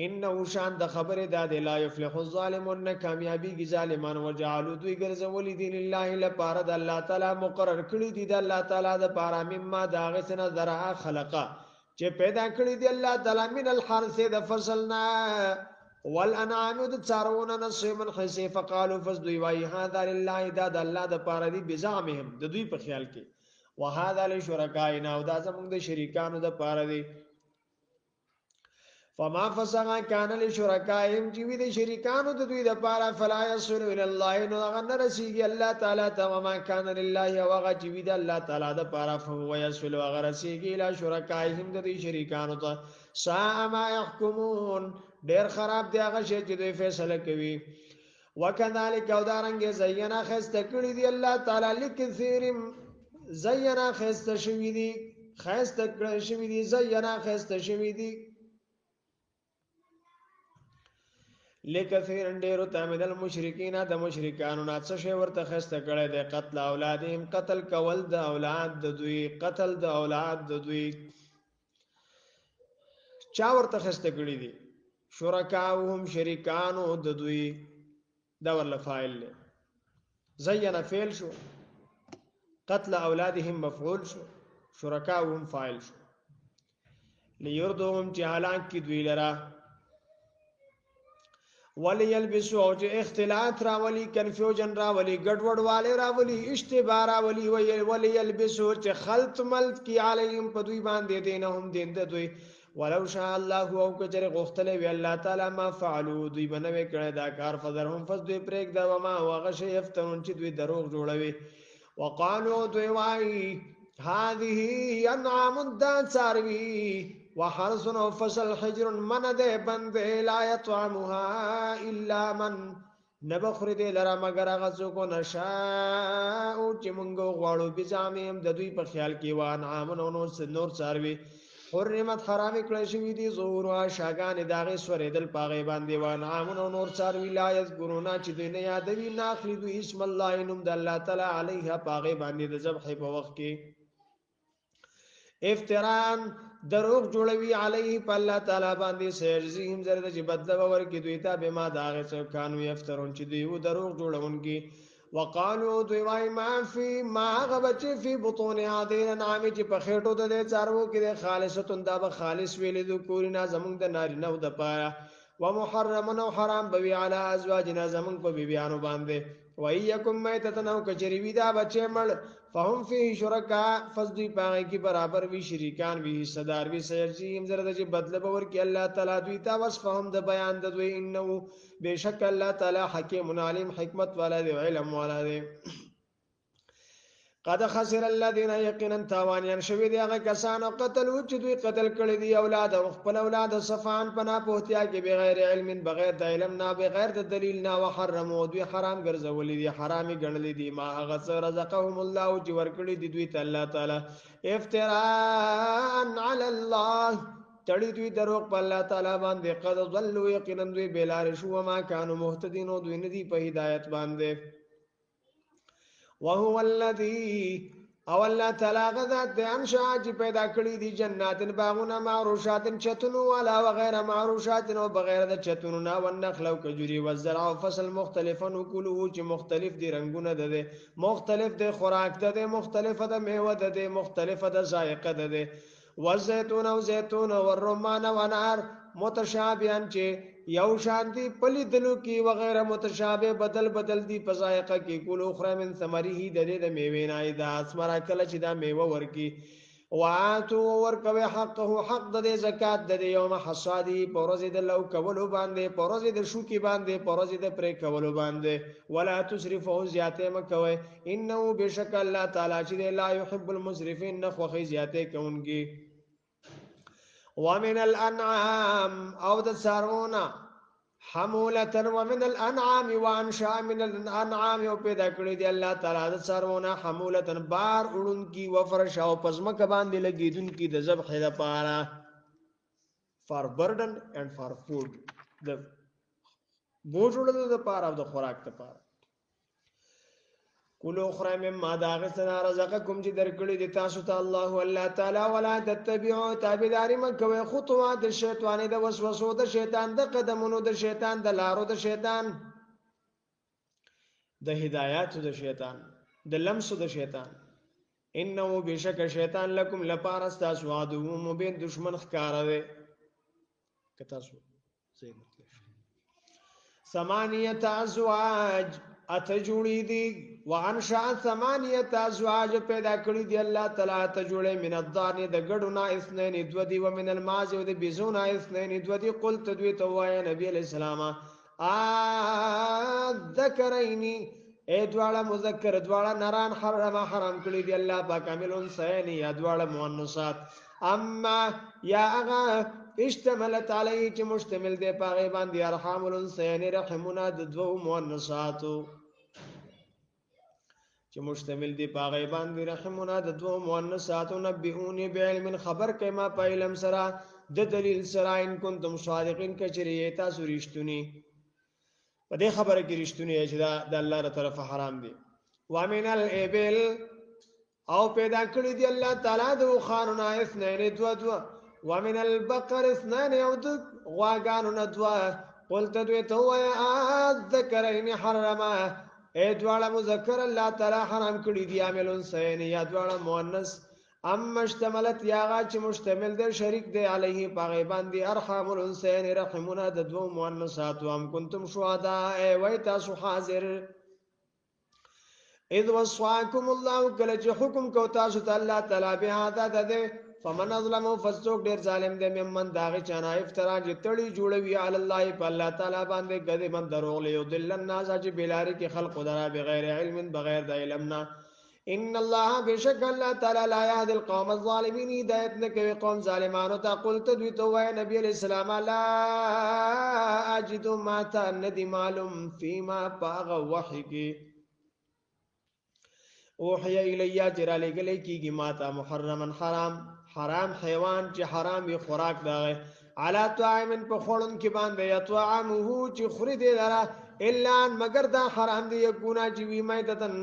انه شان د خبره د لا یفلح الظالمون کامیابی کی ظالمان وجعلوا دوی ګرځولې دین الله لپاره د الله تعالی مقرر کړی دی د الله تعالی د پاره مما داغه سن ذرا خلقا چې پیدا کړی دی الله تعالی من الحرث د فصلنا والانعام د څارونه نصيبا حسي فقالوا فسدوا وای هذا لله د الله د پاره دی بزامهم د دوی په خیال کې وهذا لشرکائنا او دا زموږ د شریکانو د پاره دی فما فسغا کان لشرکائهم چې وی د شریکانو د دوی د پاره فلا يصل الى الله نو هغه رسیږي الله تعالی ته وما کان لله هغه چې وی د الله تعالی د پاره فهو يصل هغه رسیږي الى شرکائهم د دوی شریکانو ته ساء ما يحكمون ډیر خراب دی هغه شی چې دوی فیصله کوي وکذالک او دارنګ زینا خسته کړی دی الله تعالی لکثیر زینا خسته شوی دی خسته کړی شوی دی زینا خسته شوی دی لکثیر ډیرو تامد المشرکین د مشرکانو نه څه شی ورته خسته کړی دی قتل اولادهم قتل کول د اولاد د دوی قتل د اولاد د دوی چا ورته خسته کړی دی شرکاهم شریکانو د دوی دا ول فاعل زینا فعل شو قتل اولادهم مفعول شو شرکاهم فاعل شو لیردهم جهالان کی دوی لرا ولی یلبسو او چې اختلاط راولی کنفیوژن راولی ګډوډ والی راولی اشتباه راولی ولی یلبسو چې خلط ملت کی علیهم په دوی باندې دینهم دین د دوی ولو شاء الله او کچره غختله وی الله تعالی ما فعلوا دوی بنوي کړه دا کار فذرهم فز دوی پرېګ دا وما وغش یفترون چې دوی دروغ جوړوي وقالو دوی وای هذه انعام دان ساروي وحرس فصل حجر من ده بند لا يطعمها الا من نبخر دې لرا مگر هغه څوک نشاء چې مونږ غواړو بزامیم د دوی په خیال کې وان عامن او نور ساروي حرمت حرام کړی شوی دي زور او شاګان داغه سورېدل پاغه باندې وان عامن او نور ساروي لا یذکرونا چې دوی نه یادوي ناخلی دوی اسم الله انم د الله تعالی علیها پاغه باندې د ذبح په وخت کې افتران دروغ جوړوي علیه په الله تعالی باندې سيجزيهم زرد چې بدل ورکړي دوی ته به ما داغه څو کانو یفترون چې دوی دروغ جوړونکي وقالو دوی وای ما فی ما غبچ فی بطون هذه الانعام چې په خېټو د څارو کې د خالصتون دا به خالص ویلې د کورینا زمونږ د نارینه او د پاره ومحرمن او حرام بوي علی ازواجنا زمونږ په بیبيانو باندې وَيَكُمْ مَيْتَةً کچری ودا بچے مړ فهم فيه شرکا فزدی پاغه کی برابر وی شریکان وی صدار وی سرجیم زرد چې بدل باور کی الله تعالی دوی تا وصفهم د بیان د دوی انه بشک الله تعالی حکیم علیم حکمت والا دی علم والا دی قد خسر الذين يقينا تاوانيان شوی دی هغه کسان قتلوا چې دوی قتل کړی دی اولاد او خپل اولاد صفان پنا پوهتیا کې بغیر علم بغیر د علم نه بغیر د دلیل نه وحرموا دوی حرام ګرځولې دي حرامي ګڼلې دي ما هغه رزقهم الله چې ورکړي دي دوی ته الله تعالی افتراء علی الله تړي دوی دروغ په الله تعالی باندې قد ضلوا یقینا دوی بلار شو ما كانوا مهتدين دوی نه دي په هدایت باندې وهو الذي او الله تعالی غذات د انشاء چې پیدا کړی دي جنات باغونه معروشات چتونو ولا وغير معروشات او بغیر د چتونو نه ونخل او کجوري والزرع فصل مختلفا وکلو چې مختلف دي رنگونه ده مختلف د خوراک ده مختلفه د میوه ده مختلفه د ذائقه ده والزيتون او زيتون والرمان ونار متشابهان چې یو شانتی پلی دلو کی وغیرہ متشابه بدل بدل دی پزایقه کی کول اخرى من ثمره د دې د میوه نه دا اسمرا کله چې دا میوه ورکی واتو ورکوي حقه حق د زکات د یوم حصادی پروز د لو کولو باندې پروز د شو کی باندې پروز د پرې کولو باندې ولا تسرفوا زیاته مکوي انه بشک الله تعالی چې لا يحب المسرفين نخوخي زیاته کوونکی ومن الانعام او د سارونه حمولة ومن الانعام وانشاء من الانعام او پیدا کړی دی الله تعالی د سارونه حمولة بار اړون کی وفرش او پزمک باندې لګیدون کی د ذبح لپاره for burden and for food د بوجوړل د لپاره او د خوراک لپاره کلو اخرى مما داغسنا رزقکم چې درکړي دي تاسو ته الله الله تعالی ولا تتبعوا تابعداري مکوي خطوات الشیطان د وسوسو د شیطان د قدمونو د شیطان د لارو د شیطان د هدایات د شیطان د لمس د شیطان انه بشک شیطان لكم لپاره تاسو عدو مبین دشمن ښکار دی کتا سو صحیح مطلب ثمانیه ازواج اتجوړي دي وانشاء ثمانيه ازواج پیدا کړی دی الله تعالی اتجوړي من الضان د ګډونا اثنين دودي ومن الماز ود بزونا اثنين دودي قلت دوی تو وای نبی علیہ السلام ذکرین ادواړه مذکر ادواړه نران حرام کړی دی الله پاک کامل انسان یا ادواړه مؤنثات اما یا اغا اشتملت علیه چې مشتمل دی پاغه باندې ارحام الانسان رحمنا د دوه مؤنثاتو چې مشتمل دی پاغه باندې رحمنا د دوه مؤنثاتو نبئونی بعلم خبر کما په علم سره د دلیل سره ان کنتم صادقین کچری تاسو رښتونی په دې خبره کې رښتونی چې دا د الله تر طرفه حرام دي وامن الابل او پیدا کړی دی الله تعالی د خانونه اثنين دو ومن البقر اثنين او د غواګانو نه دو قلت دوی ته وای ذکرین حرما ادواړه مذکر الله تعالی حرام کړی دی عاملون سین یا ادواړه مؤنث اما اشتملت یاغا چې مشتمل دی شریک دی علیه پاغه باندې ارحام الانسان رحمنا د دو مؤنثات وام کنتم شهداء وای تاسو حاضر اذ وصاكم الله کله چې حکم کو تاسو ته الله تعالی به هدا ده فمن اظلم فسوق ډیر ظالم دی ممن داغه چانا افترا جتړي جوړوي علی الله په الله تعالی باندې کدی من دروغ له دل الناس چې بلاری کې خلق درا بغیر علم بغیر د علمنا ان الله بشک الله تعالی لا يهدي القوم الظالمين هدایت نه کوي قوم ظالمانو ته قلت دوی ته وای نبی علیہ السلام لا اجد ما ندی معلوم فيما باغ وحی کی اوحی الیا جرا لګلې کیږي ماته محرمن حرام حیوان چې حرام وي خوراک دغه علا طعام په خورن کې باندې یطعمه چې خوري دی لرا الا مگر دا حرام دی یګونا چې وی مایتتن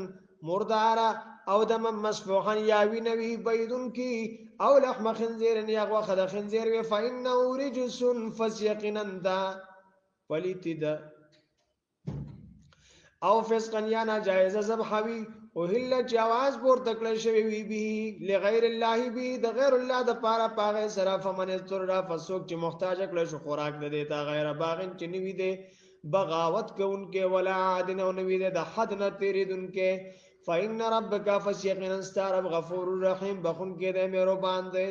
مردارا او دم مسفوحا یا وی نوی بيدن کی او لحم خنزير یا غوخه خنزير وی فانه رجس فسيقنندا ولتدا او فسقن یا ناجائز ذبحوی او هل جواز پور تکل شوی وی به لغیر الله به د غیر الله د پاره پاغه سره فمن استر فسوق چې محتاج کله شو خوراک نه دیتا غیر باغن چې نیوی دی بغاوت کوونکې ولا عادن او نیوی دی د حد نه تیریدونکې فإن ربک فسيقنا استرب غفور رحیم بخون کې د مهربان دی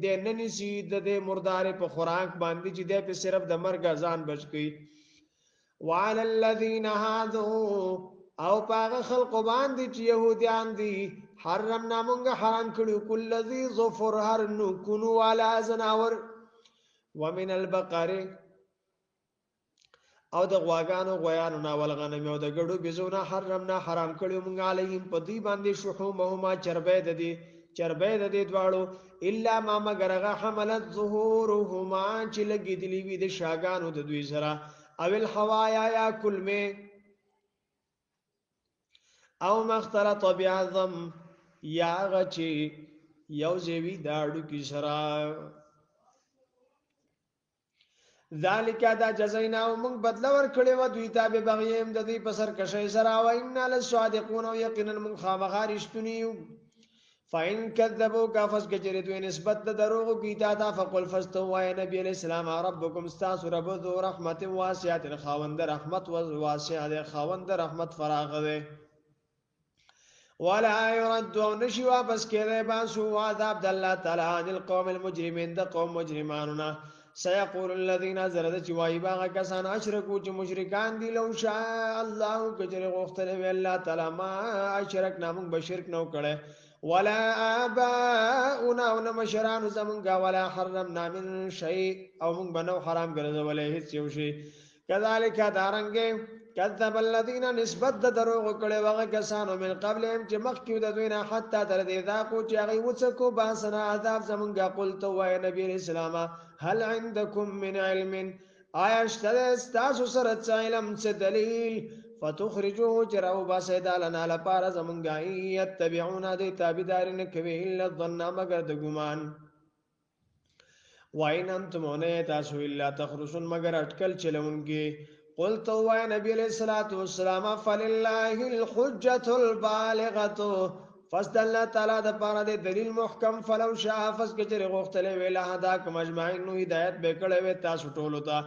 د ننسی د مردار په خوراک باندې چې د په صرف د مرګ ځان بچ کی وعلى الذين هادوا او پاغه خلق باندې چې يهوديان دي حرمنا مونږه حرام کړو کل ذي ظفر هر نو كنو على زناور ومن البقر او د غواګانو غویانو نا ولغنم او د ګړو بيزونه حرمنا حرام کړو مونږه عليهم په دې باندې شحومهما چربې د دې دواړو الا ما مگرغه حملت ظهورهما چې لګې دي وی د شاګانو د دوی سره او الحوايا یا کلمه او مختلط بعظم یا غچی یو زیوی داړو کی سرا ذالک دا جزینا او موږ بدل ور کړي و دوی ته به بغیم د دې پسر کشي سرا و ان للصادقون او یقینا من خامخارشتنی فاین کذبوا کافس کجری دوی نسبت د دروغ کیتا تا فقل فاستو یا نبی علیہ السلام ربکم استاس رب ذو رحمت واسعه خاوند رحمت واسعه خاوند رحمت فراغ ده ولا يرد ونشي واپس کړي باسو عذاب د الله تعالی عن القوم المجرمين د قوم مجرمانو سيقول الذين زرد چوای باغ کسان اشرکو چې مشرکان دي لو شاء الله کجره غختل وی الله تعالی ما اشرکنا موږ بشرک نو کړي ولا اباؤنا ونمشران زمونږه ولا حرمنا من شيء او موږ بنو حرام ګرځولې هیڅ یو شي كذلك دارنګه كذب الذين نسبت دروغ کړي وغه کسانو من قبلهم چې مخکې د دوی نه حتی تر دې ذاقو چې هغه وڅکو باسنا عذاب زمونږه قلت وای نبی رسول الله هل عندكم من علم آیا شته تاسو سره علم څه دلیل فتخرجوه جراو باسد لنا لپاره زمونږه یتبعون د تابعدار نه کوي الا الظن مگر د ګمان وین انتم نه تاسو الا تخرسون مگر اٹکل چلونګي قلت وای نبی علیہ الصلوۃ والسلام فلله الحجة البالغة فاستدل تعالی د پاره د دلیل محکم فلو شاء فسکجر غختله ویلا هداکم اجمعین نو هدایت به کړه و تاسو ټولو ته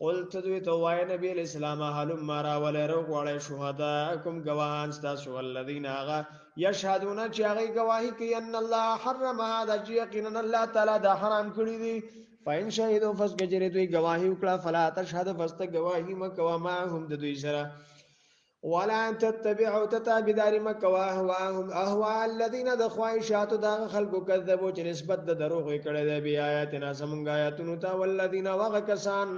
قلت دوی ته وای نبی علیہ السلام حلم مارا ولرو غړې شهداکم گواهان تاسو ولذین اغا یشهدون چې هغه گواہی کوي ان الله حرم هذا یقینا الله تعالی دا حرام کړی دی فین شهیدو فسکجر دوی گواہی وکړه فلا تشهد فست گواہی مکوا ما هم د دوی سره ولا تتبعوا تتابدار مکوا اهوا الذين دخوایشات دا خلقو کذبوا چې نسبت د دروغ کړه د بیا آیاتنا سمنګ آیاتونو ته والذین وغکسان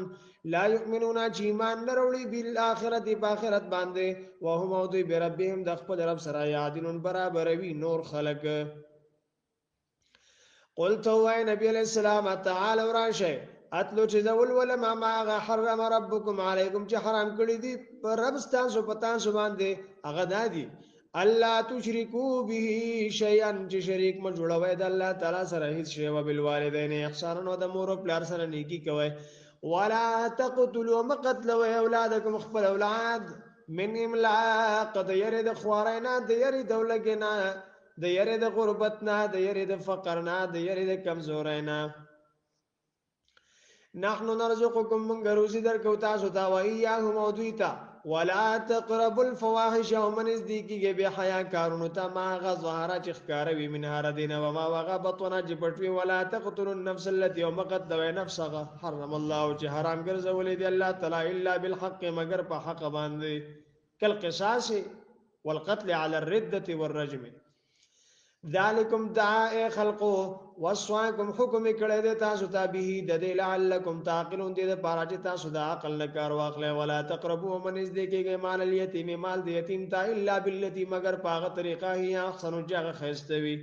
لا یؤمنون چې ایمان نه وروړي بالآخرت په آخرت باندې وهم او دوی بربهم د خپل رب سره یادینون برابر وی نور خلق قلت وای نبی علیہ السلام تعالی ورشه اتلو چې ذول ولما ما حرم ربکم علیکم چې حرام کړی دي پر رب ستاسو پتان سو باندې هغه دادی الله تشرکو به شیئا چې شریک م جوړوي د الله تعالی سره هیڅ شی او بالوالدین احسان او د مور او پلار سره نیکی کوي ولا تقتلوا مقتلوا اولادکم خپل اولاد من املاق د يرد خوارینا د يرد دولګنا د يرد غربتنا د يرد فقرنا د يرد کمزورینا نحنو نرزقكم من غروزی در کو تاسو تا و ایاهم او دویتا ولا تقربوا الفواحش ومن ازدیکیږي به حیا کارونو ته ما غظهر چې ښکاروي من هر دینه وما وغ بطن چې پټوي ولا تقتلوا النفس التي ومقدوا نفسها حرم الله چې حرام ګرځولې دی الله تعالی الا بالحق مگر په حق باندې کل قصاص والقتل على الردة والرجم ذالکم دعاء خلقو وصواکم حکم کړه دې تاسو ته به د دې لعلکم تعقلون دې لپاره چې تاسو د عقل نه کار واخلئ ولا تقربوا من ذکرګه مال الیتیم مال د یتیم ته الا بالتي مگر پاغه طریقه هي احسن جغه خستوي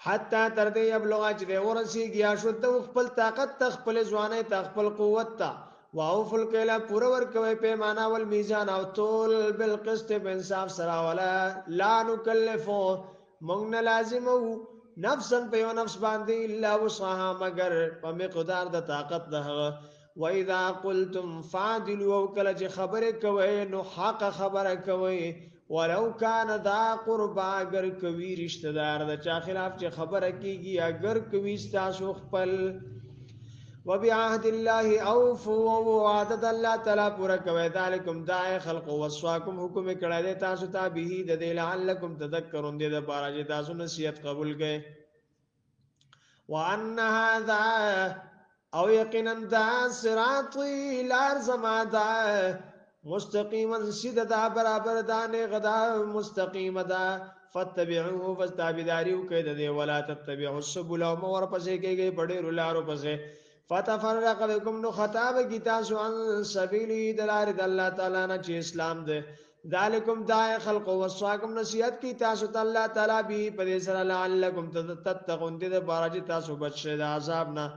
حتی تر دې ابلغ چې دې ورسیږي شد خپل طاقت خپل ځواني خپل قوت ته واوف الکیلا پورا ورکوي پیمانه ول میزان او تول بالقسط بانصاف سره ولا لا نکلفو مونږ نه لازمو نفسا په نفس باندې الا وسعها مگر په مقدار د طاقت ده و اذا قلتم فعدلوا وکله چې خبره کوي نو حق خبره کوي ولو کان ذا قربا اگر کوي رشتہ دار د چا خلاف چې خبره کیږي اگر کوي تاسو خپل وبعهد الله اوفوا وعدد الله تعالی پورا کوي ذالکم داء خلق وصواکم حکم کړه دې تاسو ته به د لعلکم تذکرون دې د بارا چې تاسو نصیحت قبول کړئ وان هذا او یقینا ذا صراطی لازما ذا مستقیما سیدا برابر دانه غدا مستقیم دا فتبعوه فاستبداروا کید دې ولا تتبعوا السبل ومور پسې کېږي بډې رولارو پسې فتفرق بكم نو خطاب کی تاسو عن سبیلی دلار د الله تعالی نه چې اسلام ده ذالکم داء خلق وصاکم نصیحت کی تاسو ته الله تعالی به په دې سره لعلکم تتقون دې بارج تاسو بچی د عذاب نه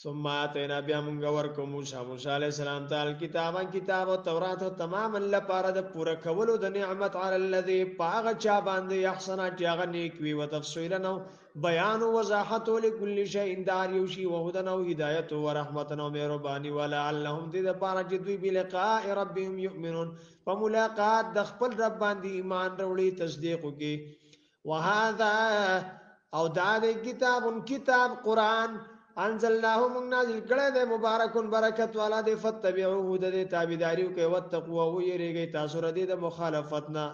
ثم اتینا بیا موږ ورکو موسی علیہ السلام ته کتاب او تورات تماما لپاره د پوره کولو د نعمت علی الذی پاغه چا باندې احسن چې هغه نیک وی او تفصیلا نو بیان او وضاحت لكل شیء دار یوشي وهدن او هدایت او رحمت او مهربانی ولعلهم دې لپاره چې دوی بلقاء ربهم یؤمنون فملاقات د خپل رب باندې ایمان وروړي تصدیق وکي وهذا او دا د کتاب قران انزلناه من نازل کړه د مبارکون برکت والا د فتبعوه د تابعداریو کې وتقوا او یریږي تاسو ردی د مخالفتنا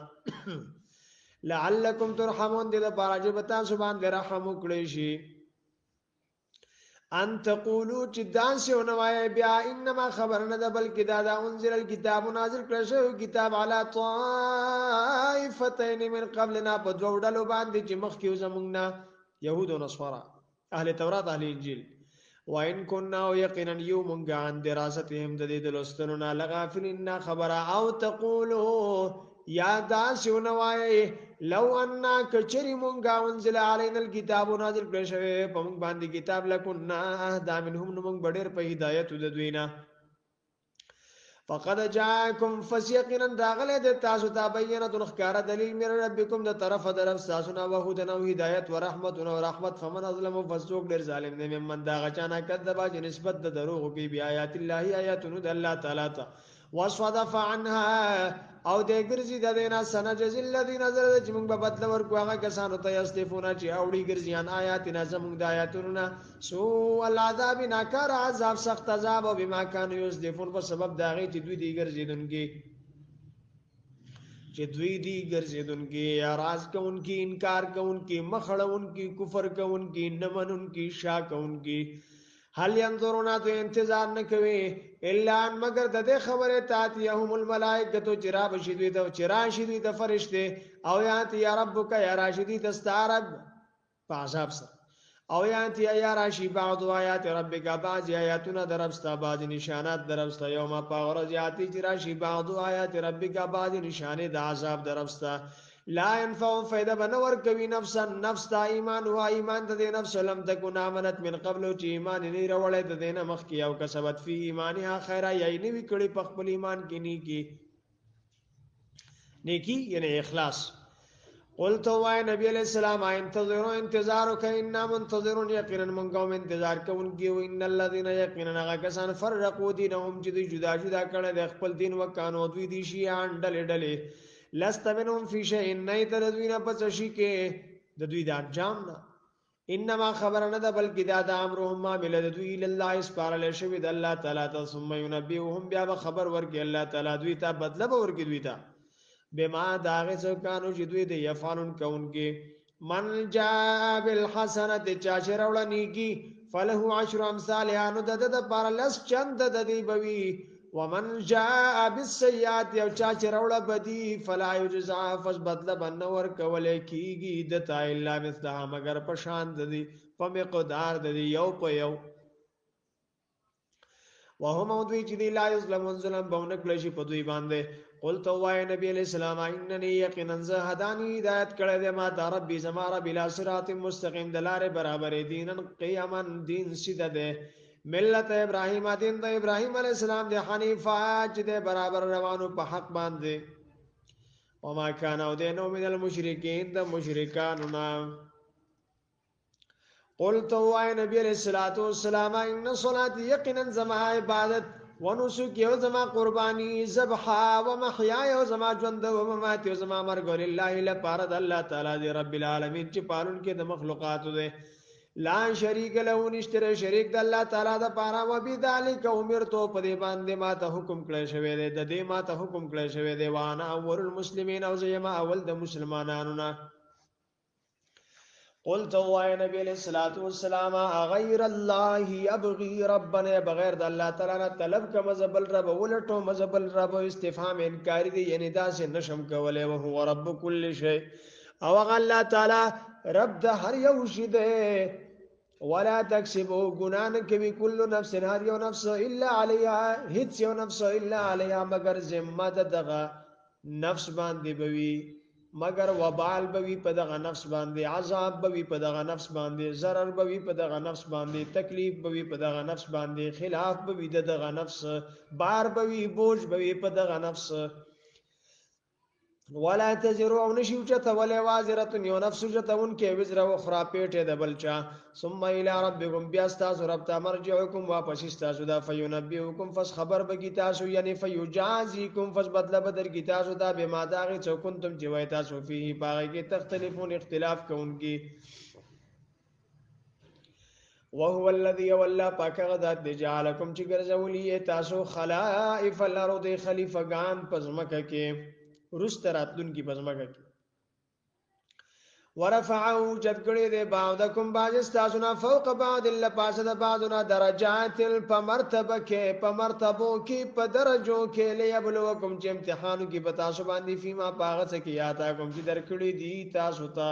لعلکم ترحمون د بارجه تاسو باندې رحم وکړي شي ان تقولوا چې دانسه ونوای بیا انما خبرنا ده بلکې دا انزل الكتاب نازل کړه شو کتاب علی طائفتین من قبلنا په دوه ډلو باندې چې مخکې زمونږ يهود او نصارا اهل تورات اهل انجیل وان كنا يقينا يوم عن دراستهم د دې لستنو نه لغافلین خبره او تقولوا یا داسونوای لو ان کچری مونږه انزل علينا الكتاب نازل کړه شوی په مونږ باندې کتاب لکنا اهدا منهم مونږ ډېر په هدایت د دوینا فقد جاءكم فسيقنا داغله د تاسو ته بینه الخکار دلیل مر ربکم د طرف درف تاسو نه وحدن او هدایت و رحمت او رحمت فمن ظلم فسوق ډیر ظالم نه من دا غچانا کذبا چې نسبت د دروغ کی بیا آیات الله آیاتن د الله تعالی ته وصدف عنها او د ګرځي د دینا سنجز الذين نظر چې موږ په بدل ورکو هغه کسانو ته استفونه چې اوړي ګرځيان آیاتنا زموږ د آیاتونو سو العذاب ناکار عذاب سخت عذاب او بما كانوا يصدفون په سبب داغه چې دوی دی ګرځیدونکي اراز کوونکی انکار کوونکی مخړونکی کفر کوونکی نمنونکی شا کوونکی هل ينظرون تو انتظار نه کوي الا ان مگر د خبره تاتيهم الملائکه چرا بشدوی ته چرا شدوی ته فرشته او یات یا ربک یا راشدی تستعرب فعذاب سره او یات یا راشی بعض آیات ربک بعض آیاتنا دربستا بعض نشانات دربستا یوم پاور یاتی چرا شی بعض آیات ربک بعض نشانه د عذاب دربستا لا ينفع فائدہ بنور کوي نفس تا ایمان او ایمان د نفس لم تكن امنت من قبل چې ایمان نه وروړې د دینه مخ کی او کسبت فی ایمانها خیره یی نه وکړي په خپل ایمان کې نیکی یعنی اخلاص قلت وای نبی علیہ السلام انتظروا انتظار کئنا منتظرون یقینا من قوم انتظار کوونکی او ان الذين یقینا کسان فرقوا دینهم چې جدا کړه د خپل دین وکانو دوی دي شیان ډلې لست منهم فی شیء نه تر دوی نه پس شي کې د دوی د انجام نه انما خبرنا ده بلکې دا د امرهم معامله د دوی الله اسپارل شوی د الله تعالی ته ثم ينبئهم بیا به خبر ورکړي الله تعالی دوی ته بدله به ورکړي دوی ته بما داغه څو کانو چې دوی د یفعلون کوونکې من جاء بالحسنه چا چې راوړنیږي فله عشر امثالها نو د پر لس چند د دی بوي ومن جاء بالسيئات یو چا چې راوړه بدی فلا يجزى فس بدل بنور کولې کیږي د تا الا مثلها مگر په شان د دی په مقدار د دی یو په یو وهم دوی چې دی لا یظلمون ظلم بونه کړی شي په دوی باندې قلت وای نبی علیہ السلام اننی یقینا هدانی ہدایت کړه دې ما ته ربي زما رب الى صراط مستقیم دلاره برابر دینن قیاما دین سیده ده ملت ابراهیم دین د ابراهیم علیہ السلام د حنیفه چې د برابر روانو په حق باندې وما كان او دینو من المشرکین د مشرکانو نا قلت وای نبی علیہ الصلوۃ والسلام ان صلاتي یقینا زما عبادت ونسک یو زما قربانی ذبحا ومحیای یو زما ژوند او ممات یو زما مرګ لله لپاره د الله تعالی دی رب العالمین چې پالون کې د مخلوقات دی لا شریک له نشتره شریک د الله تعالی د پاره و بذالک امرتو په دې باندې ما ته حکم کړی شوی دی د دې ما ته حکم کړی شوی دی وانا اول المسلمین او زما اول د مسلمانانو نه قلت وای نبی علیہ الصلوۃ والسلام غیر الله ابغي ربنا بغیر د الله تعالی نه طلب کوم زبل رب ولټو مزبل رب استفهام انکاری دی یعنی دا سے نشم کوله او هو رب کل شی او الله تعالی رب د هر یو شی دی ولا تکسبوا گناہ کوي کل نفس هر یو نفس الا علیها هیڅ یو نفس الا علیها مگر ذمہ دغه نفس باندې بوي مگر وبال بوي په دغه نفس باندې عذاب بوي په دغه نفس باندې ضرر بوي په دغه نفس باندې تکلیف بوي په دغه نفس باندې خلاف بوي دغه نفس بار بوي بوج بوي په دغه نفس ولا تزرو او نشي چته ولا وازره یو نفس چتهون کې وزره اخرى پیټه د بلچا ثم الى ربكم بیاستاسو رب ته مرجعكم واپس استاسو دا فینبئکم فس خبر بگی تاسو یعنی فیجازیکم فس بدل بدر کی تاسو دا به ما داغه چ کنتم چې وای تاسو فيه پاره کې تختلفون اختلاف کوونکی وهو الذي ولا پاکغذات جعلکم چې ګرځولې تاسو خلائف الارض خلیفگان پزمکه کې رستراتلون کی بزمګه کی ورفعوا جدګړې دې بعضکم بعض استاسنا فوق بعض الا پاس د بعضنا درجات په مرتبه کې په مرتبو کې په درجو کې ليبلوکم چې امتحانو کې بتا سو باندې فيما پاغه څه کې یاتا کوم چې درکړې دي تاسو ته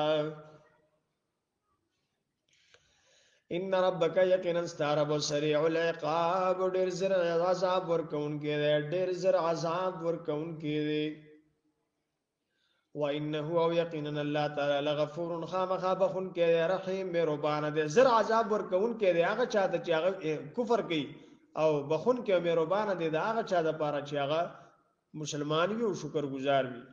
ان ربک یقینا استرب سریع العقاب ډیر زر عذاب ورکون کې ډیر زر عذاب ورکون کې وانه او یقینا الله تعالی لغفور خامخ بخون کې رحیم مهربان دی زر عذاب ورکون کې دی هغه چا د چې هغه کفر کوي او بخون کې مهربان دی دا هغه چا د پاره چې هغه مسلمان وي او شکر گزار وي